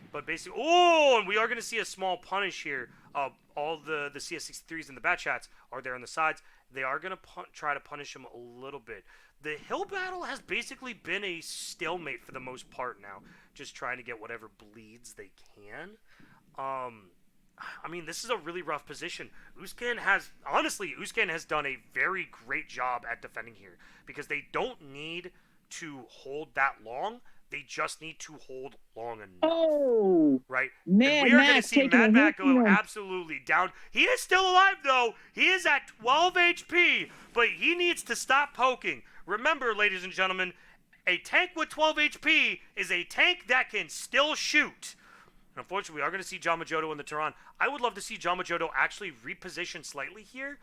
But basically, and we are going to see a small punish here. All the CS63s and the Batchats are there on the sides. They are going to try to punish him a little bit. The hill battle has basically been a stalemate for the most part now. Just trying to get whatever bleeds they can. I mean, this is a really rough position. Uskan has done a very great job at defending here, because they don't need to hold that long. They just need to hold long enough. Oh, Right? And Mad we are going to Max see taking Mad a hit Max go here. absolutely down. He is still alive, though. He is at 12 HP, but he needs to stop poking. Remember, ladies and gentlemen, a tank with 12 HP is a tank that can still shoot. And unfortunately, we are going to see John Majoto in the Tehran. I would love to see John Majoto actually reposition slightly here.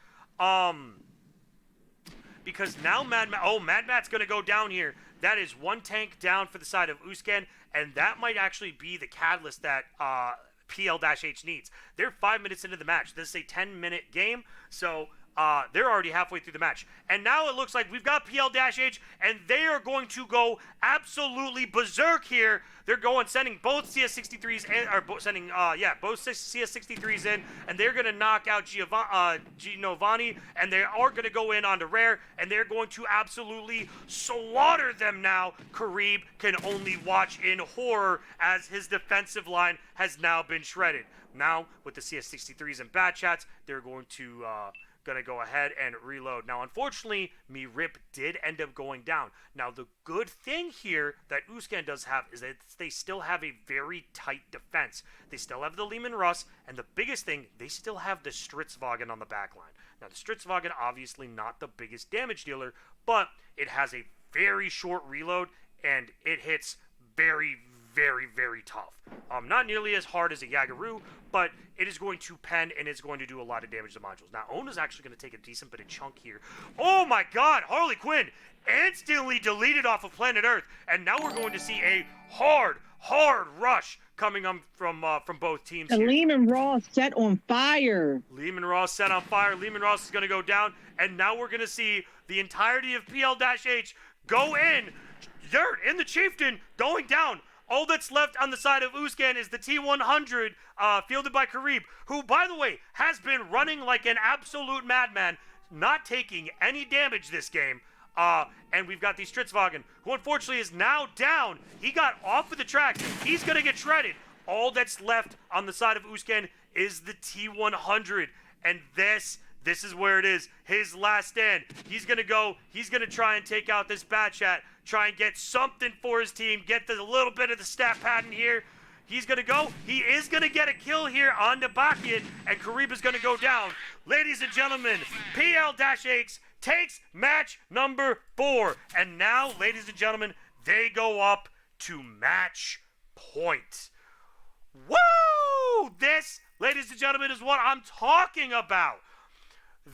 Because now Mad Matt's going to go down here. That is one tank down for the side of Uskan, and that might actually be the catalyst that PL-H needs. They're 5 minutes into the match. This is a 10-minute game, so they're already halfway through the match. And now it looks like we've got PL-H, and they are going to go absolutely berserk here. They're sending both CS63s in, both CS63s in, and they're going to knock out Giovanni, and they are going to go in onto Rare, and they're going to absolutely slaughter them now. Karib can only watch in horror as his defensive line has now been shredded. Now, with the CS63s and bad chats, they're going to go ahead and reload. Now, unfortunately, Rip did end up going down. Now, the good thing here that Uskan does have is that they still have a very tight defense. They still have the Lehman Russ, and the biggest thing, they still have the Stritzwagen on the back line. Now, the Stritzwagen, obviously not the biggest damage dealer, but it has a very short reload, and it hits very, very, very tough. Not nearly as hard as a Yagaru, but it is going to pen and it's going to do a lot of damage to modules. Now, Ona's actually going to take a decent bit of chunk here. Oh my god, Harley Quinn instantly deleted off of planet Earth, and now we're going to see a hard rush coming from both teams The here. Lehman Raw set on fire. Lehman Ross set on fire. Lehman Ross is going to go down, and now we're going to see the entirety of PL-H go in. They're in the Chieftain, going down. All that's left on the side of Uskan is the T100, fielded by Karib, who, by the way, has been running like an absolute madman, not taking any damage this game. And we've got the Stritzwagen, who unfortunately is now down. He got off of the tracks. He's going to get shredded. All that's left on the side of Uskan is the T100. And this is where it is. His last stand. He's going to go. He's going to try and take out this bad chat. Try and get something for his team. Get a little bit of the stat pattern here. He's going to go. He is going to get a kill here on Nabakian. And Karib is going to go down. Ladies and gentlemen, PL-H takes match number 4. And now, ladies and gentlemen, they go up to match point. Woo! This, ladies and gentlemen, is what I'm talking about.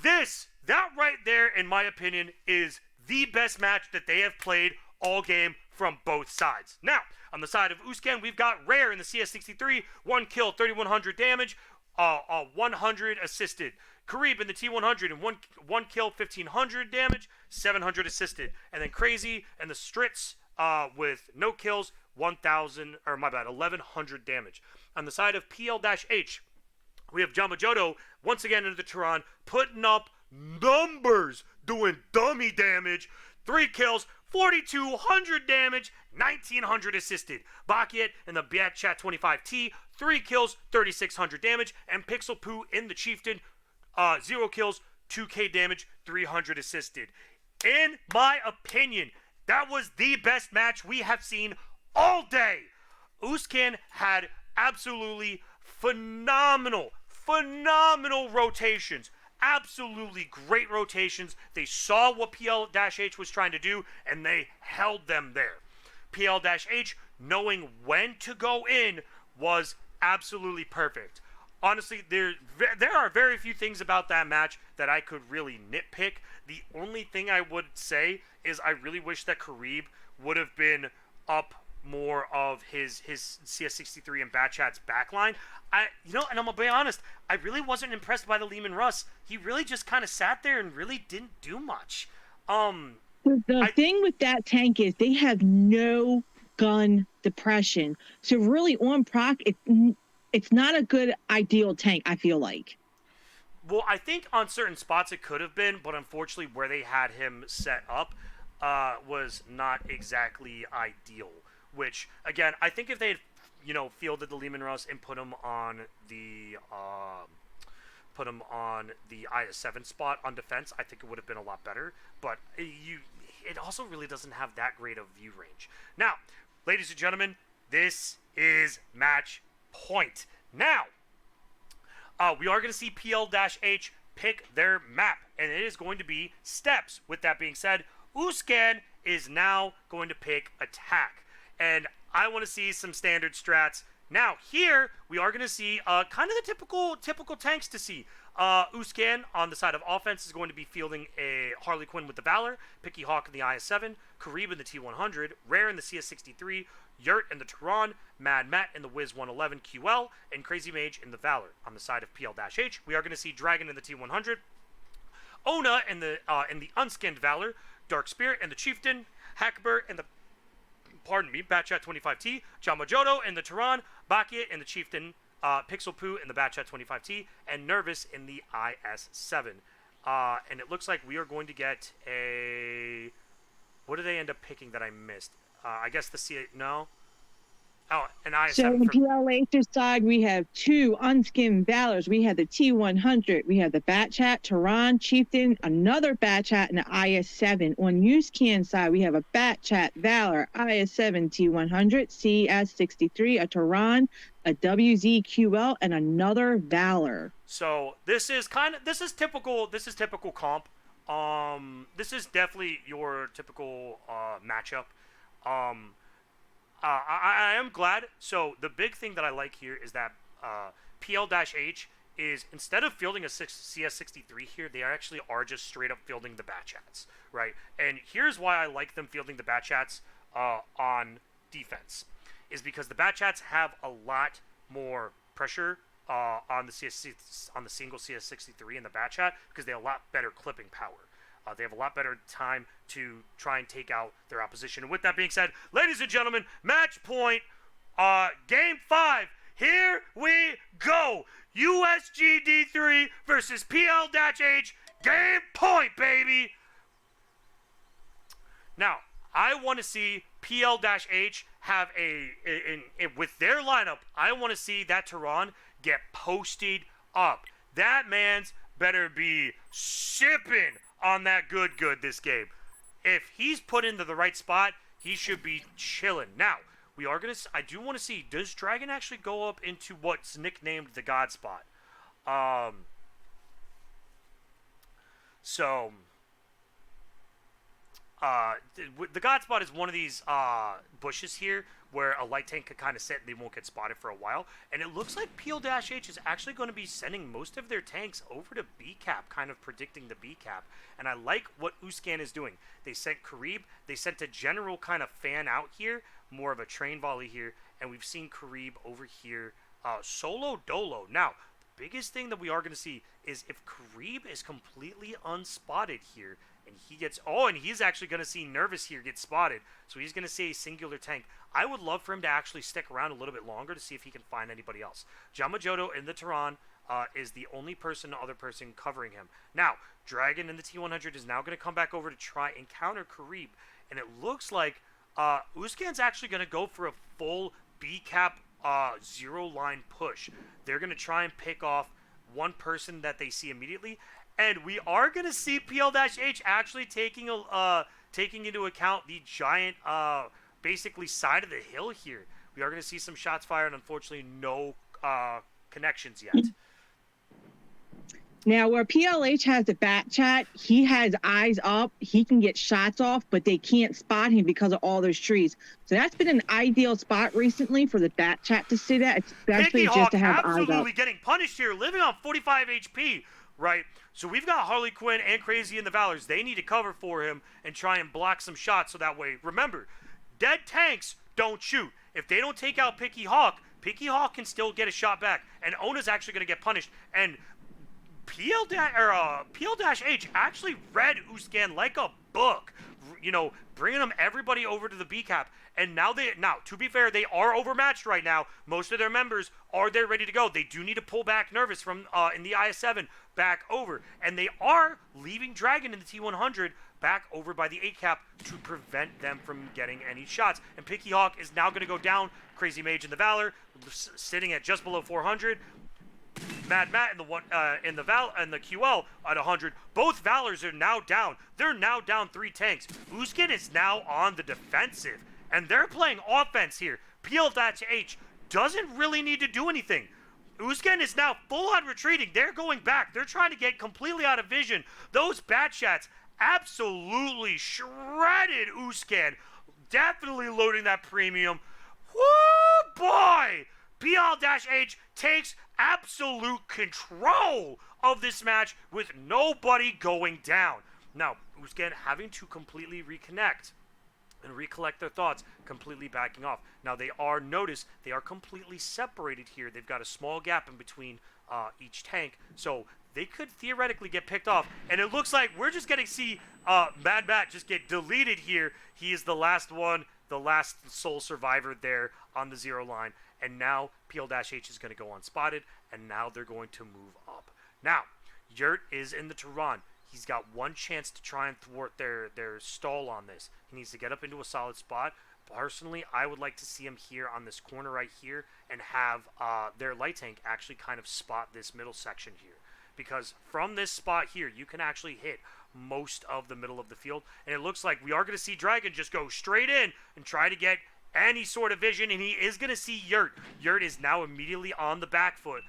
That right there, in my opinion, is the best match that they have played all game from both sides. Now, on the side of Uskan, we've got Rare in the CS63, 1 kill, 3,100 damage, 100 assisted. Karib in the T100 and one kill, 1,500 damage, 700 assisted. And then Crazy and the Stritz with no kills, 1,100 damage. On the side of PL-H, we have John Majoto once again into the Tehran, putting up numbers, doing dummy damage. 3 kills, 4,200 damage, 1,900 assisted. Bakiet in the Bad Chat 25T, 3 kills, 3,600 damage. And Pixel Poo in the Chieftain, 0 kills, 2k damage, 300 assisted. In my opinion, that was the best match we have seen all day. Uskan had absolutely phenomenal rotations. Absolutely great rotations. They saw what PL-H was trying to do, and they held them there. PL-H, knowing when to go in, was absolutely perfect. Honestly, there are very few things about that match that I could really nitpick. The only thing I would say is I really wish that Karib would have been up more of his CS63 and Batchat's backline. And I'm gonna be honest, I really wasn't impressed by the Lehman Russ. He really just kind of sat there and really didn't do much. The thing with that tank is they have no gun depression. So really on proc, it's not a good ideal tank, I feel like. Well, I think on certain spots it could have been, but unfortunately where they had him set up was not exactly ideal. Which, again, I think if they had, fielded the Lehman Russ and put him on the IS-7 spot on defense, I think it would have been a lot better. But it also really doesn't have that great of view range. Now, ladies and gentlemen, this is match point. Now, we are going to see PL-H pick their map, and it is going to be steps. With that being said, Uscan is now going to pick attack, and I want to see some standard strats. Now, here, we are going to see kind of the typical tanks to see. Uscan on the side of offense is going to be fielding a Harley Quinn with the Valor, Picky Hawk in the IS-7, Karib in the T-100, Rare in the CS-63, Yurt in the Tehran, Mad Matt in the Wiz-111 QL, and Crazy Mage in the Valor. On the side of PL-H, we are going to see Dragon in the T-100, Ona in the unskinned Valor, Dark Spirit in the Chieftain, Hackbird in the Batchat 25T, Jamajodo in the Tehran, Bakia in the Chieftain, Pixel Poo in the Batchat 25T, and Nervous in the IS-7. And it looks like we are going to get a... What do they end up picking that I missed? I guess the C... No? Oh, an IS-7. So on PLH's side, we have 2 unskinned Valors. We have the T-100. We have the Batchat, Tehran, Chieftain, another Batchat, and the IS-7. On USCAN side, we have a Batchat, Valor, IS-7, T-100, CS-63, a Tehran, a WZQL, and another Valor. So this is typical comp. This is definitely your typical matchup. I am glad. So the big thing that I like here is that PL-H is, instead of fielding a CS-63 here, they actually are just straight up fielding the Batchats, right? And here's why I like them fielding the Batchats on defense, is because the Batchats have a lot more pressure on the single CS-63 and the Batchat, because they have a lot better clipping power. They have a lot better time to try and take out their opposition. And with that being said, ladies and gentlemen, match point, game 5. Here we go. USGD3 versus PL-H. Game point, baby. Now, I want to see PL-H have with their lineup, I want to see that Tehran get posted up. That man's better be shipping on that good this game. If he's put into the right spot, he should be chilling. Now, I do want to see, does Dragon actually go up into what's nicknamed the God spot? The God spot is one of these bushes here where a light tank can kind of sit and they won't get spotted for a while. And it looks like PL-H is actually going to be sending most of their tanks over to B-Cap, kind of predicting the B-Cap. And I like what Uscan is doing. They sent Karib, they sent a general kind of fan out here, more of a train volley here, and we've seen Karib over here solo dolo. Now, the biggest thing that we are going to see is if Karib is completely unspotted here, and he gets... Oh, and he's actually going to see Nervous here get spotted. So he's going to see a singular tank. I would love for him to actually stick around a little bit longer to see if he can find anybody else. Jamajodo in the Tehran is the only other person covering him. Now, Dragon in the T-100 is now going to come back over to try and counter Karib. And it looks like Uscan's actually going to go for a full B-Cap zero-line push. They're going to try and pick off one person that they see immediately. And we are going to see PL-H actually taking into account the giant, basically, side of the hill here. We are going to see some shots fired, and unfortunately no connections yet. Now, where PLH has the Batchat, he has eyes up. He can get shots off, but they can't spot him because of all those trees. So that's been an ideal spot recently for the Batchat to sit at, especially Picky just to have Hawk eyes up. absolutely getting punished here, living on 45 HP, right? So we've got Harley Quinn and Crazy in the Valors. They need to cover for him and try and block some shots so that way, remember, dead tanks don't shoot. If they don't take out Picky Hawk can still get a shot back. And Ona's actually going to get punished. And PL-H actually read Uscan like a book, you know, bringing them everybody over to the B-Cap. And now, to be fair, they are overmatched right now. Most of their members are there ready to go. They do need to pull back Nervous from in the IS-7 back over. And they are leaving Dragon in the T-100 back over by the 8-Cap to prevent them from getting any shots. And Picky Hawk is now going to go down. Crazy Mage in the Valor sitting at just below 400. Mad Matt in the QL at 100. Both Valors are now down. They're now down 3 tanks. Uscan is now on the defensive. and they're playing offense here. PL-H doesn't really need to do anything. Usken is now full on retreating. They're going back. They're trying to get completely out of vision. Those bat shots absolutely shredded Usken. Definitely loading that premium. Woo, boy! PL-H takes absolute control of this match with nobody going down. Now, Usken having to completely reconnect and recollect their thoughts, completely backing off. Now they are, notice, they are completely separated here. They've got a small gap in between each tank, so they could theoretically get picked off. And it looks like we're just going to see Mad Matt just get deleted here. He is the last one, the last sole survivor there on the 0 line. And now PL-H is going to go unspotted, and now they're going to move up. Now, Yurt is in the Tehran. He's got one chance to try and thwart their stall on this. He needs to get up into a solid spot. Personally, I would like to see him here on this corner right here and have their light tank actually kind of spot this middle section here. Because from this spot here, you can actually hit most of the middle of the field. And it looks like we are going to see Dragon just go straight in and try to get any sort of vision. And he is going to see Yurt. Yurt is now immediately on the back foot.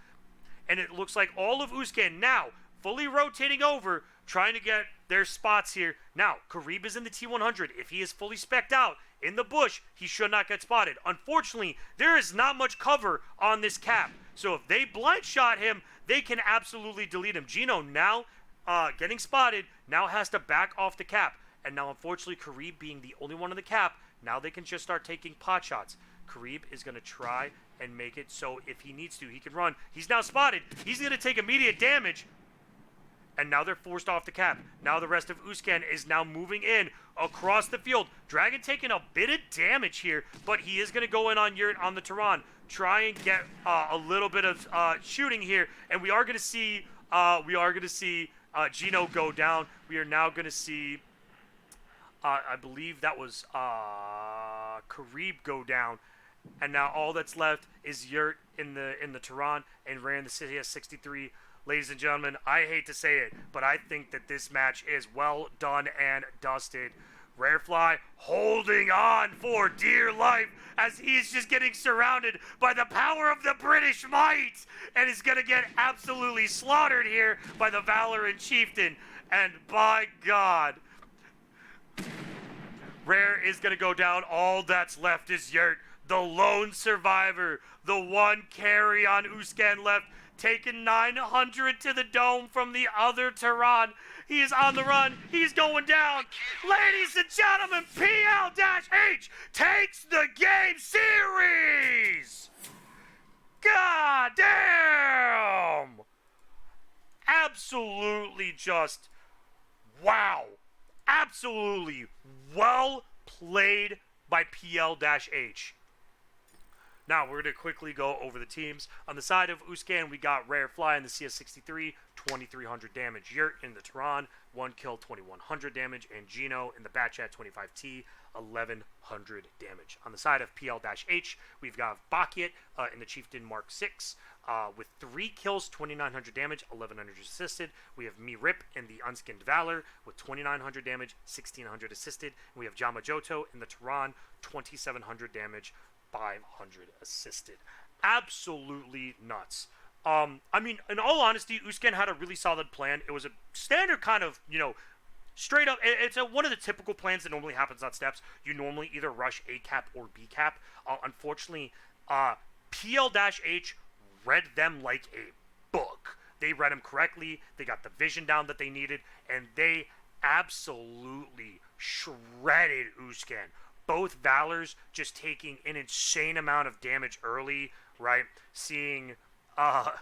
And it looks like all of Usken now fully rotating over, trying to get their spots here. Now, Karib is in the T100. If he is fully specced out in the bush, he should not get spotted. Unfortunately, there is not much cover on this cap. So if they blind shot him, they can absolutely delete him. Gino now getting spotted, now has to back off the cap. And now, unfortunately, Karib being the only one in the cap, now they can just start taking pot shots. Karib is going to try and make it so if he needs to, he can run. He's now spotted. He's going to take immediate damage. And now they're forced off the cap. Now the rest of Usken is now moving in across the field. Dragon taking a bit of damage here, but he is going to go in on Yurt on the Tehran. Try and get a little bit of shooting here, and we are going to see Gino go down. We are now going to see, I believe that was Karib go down, and now all that's left is Yurt in the Tehran and ran the CS63. Ladies and gentlemen, I hate to say it, but I think that this match is well done and dusted. Rarefly holding on for dear life as he's just getting surrounded by the power of the British might and is going to get absolutely slaughtered here by the Valorant Chieftain. And by God, Rare is going to go down. All that's left is Yurt, the lone survivor, the one carry on Usken left. Taking 900 to the dome from the other Tehran. He is on the run. He's going down. Ladies and gentlemen, PL-H takes the game series. God damn. Absolutely just wow. Absolutely well played by PL-H. Now, we're going to quickly go over the teams. On the side of Uskan, we got Rarefly in the CS63, 2,300 damage. Yurt in the Tehran, 1 kill, 2,100 damage. And Gino in the Batchat 25T, 1,100 damage. On the side of PL-H, we've got Bakiet in the Chieftain Mark 6 with 3 kills, 2,900 damage, 1,100 assisted. We have Me Rip in the Unskinned Valor with 2,900 damage, 1,600 assisted. And we have Jama Joto in the Tehran, 2,700 damage, 500 assisted. Absolutely nuts. I mean, in all honesty, Usken had a really solid plan. It was a standard kind of, straight up. It's one of the typical plans that normally happens on steps. You normally either rush A cap or B cap. Unfortunately, PL-H read them like a book. They read them correctly. They got the vision down that they needed, and they absolutely shredded Usken. Both Valors just taking an insane amount of damage early, right? Seeing their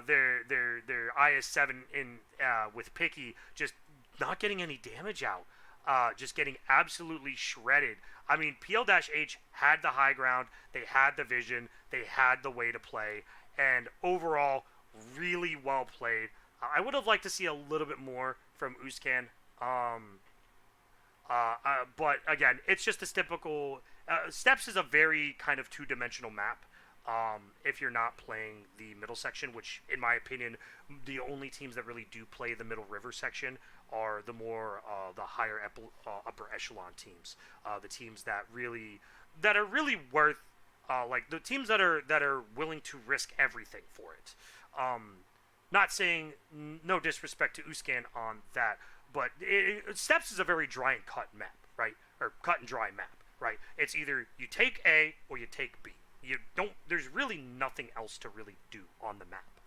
IS-7 in with Picky just not getting any damage out, just getting absolutely shredded. I mean, PL-H had the high ground, they had the vision, they had the way to play, and overall, really well played. I would have liked to see a little bit more from Uskan. But again, it's just this typical. Steps is a very kind of two-dimensional map. if you're not playing the middle section, which, in my opinion, the only teams that really do play the middle river section are the higher upper echelon teams, the teams that are really worth, like the teams that are willing to risk everything for it. Not saying no disrespect to Uskan on that, but Steps is a very dry and cut map, right? Or cut and dry map, right? It's either you take A or you take B. You don't. There's really nothing else to really do on the map,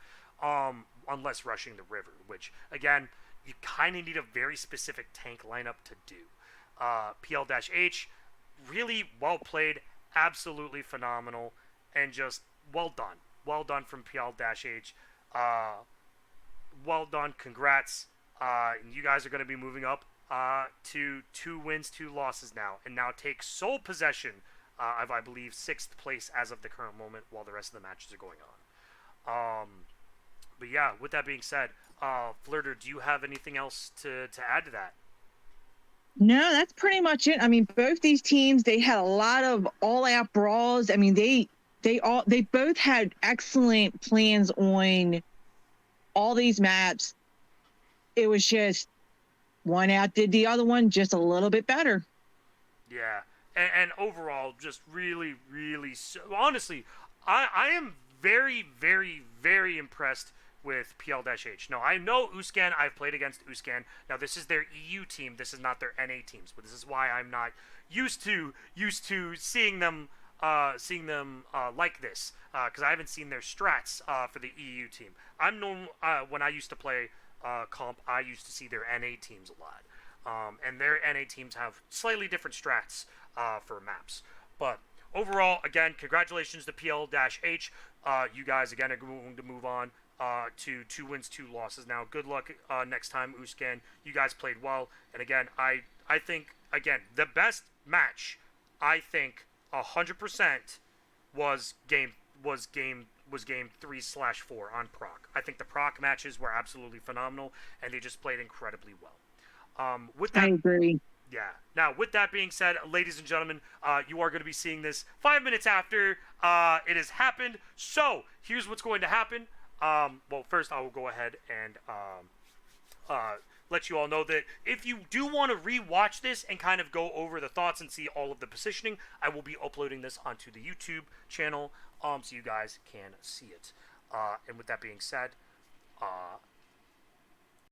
unless rushing the river, which again you kind of need a very specific tank lineup to do. PL-H, really well played, absolutely phenomenal, and just well done from PL-H. Uh, well done, congrats. You guys are going to be moving up to 2 wins, 2 losses now, and now take sole possession of, I believe, 6th place as of the current moment, while the rest of the matches are going on. But yeah, with that being said, Flirter, do you have anything else to add to that? No, that's pretty much it. I mean, both these teams, they had a lot of all-out brawls. I mean, they both had excellent plans on all these maps. It was just one outdid the other one just a little bit better. Yeah, and overall, just really, really, honestly, I am very, very, very impressed with PL-H. No, I know Uskan. I've played against Uskan. Now, this is their EU team. This is not their NA teams. But this is why I'm not used to seeing them like this, because I haven't seen their strats for the EU team. I'm known when I used to play comp, I used to see their NA teams a lot. And their NA teams have slightly different strats for maps. But overall, again, congratulations to PL-H. You guys, again, are going to move on to 2 wins, 2 losses now. Good luck next time, Uskan. You guys played well. And again, I think, again, the best match, I think, 100% was game 3/4 on Proc. I think the Proc matches were absolutely phenomenal, and they just played incredibly well. With that, I agree. yeah. Now, with that being said, ladies and gentlemen, you are going to be seeing this 5 minutes after it has happened. So here's what's going to happen. Well, first I will go ahead and let you all know that if you do want to re-watch this and kind of go over the thoughts and see all of the positioning, I will be uploading this onto the YouTube channel, so you guys can see it. And with that being said,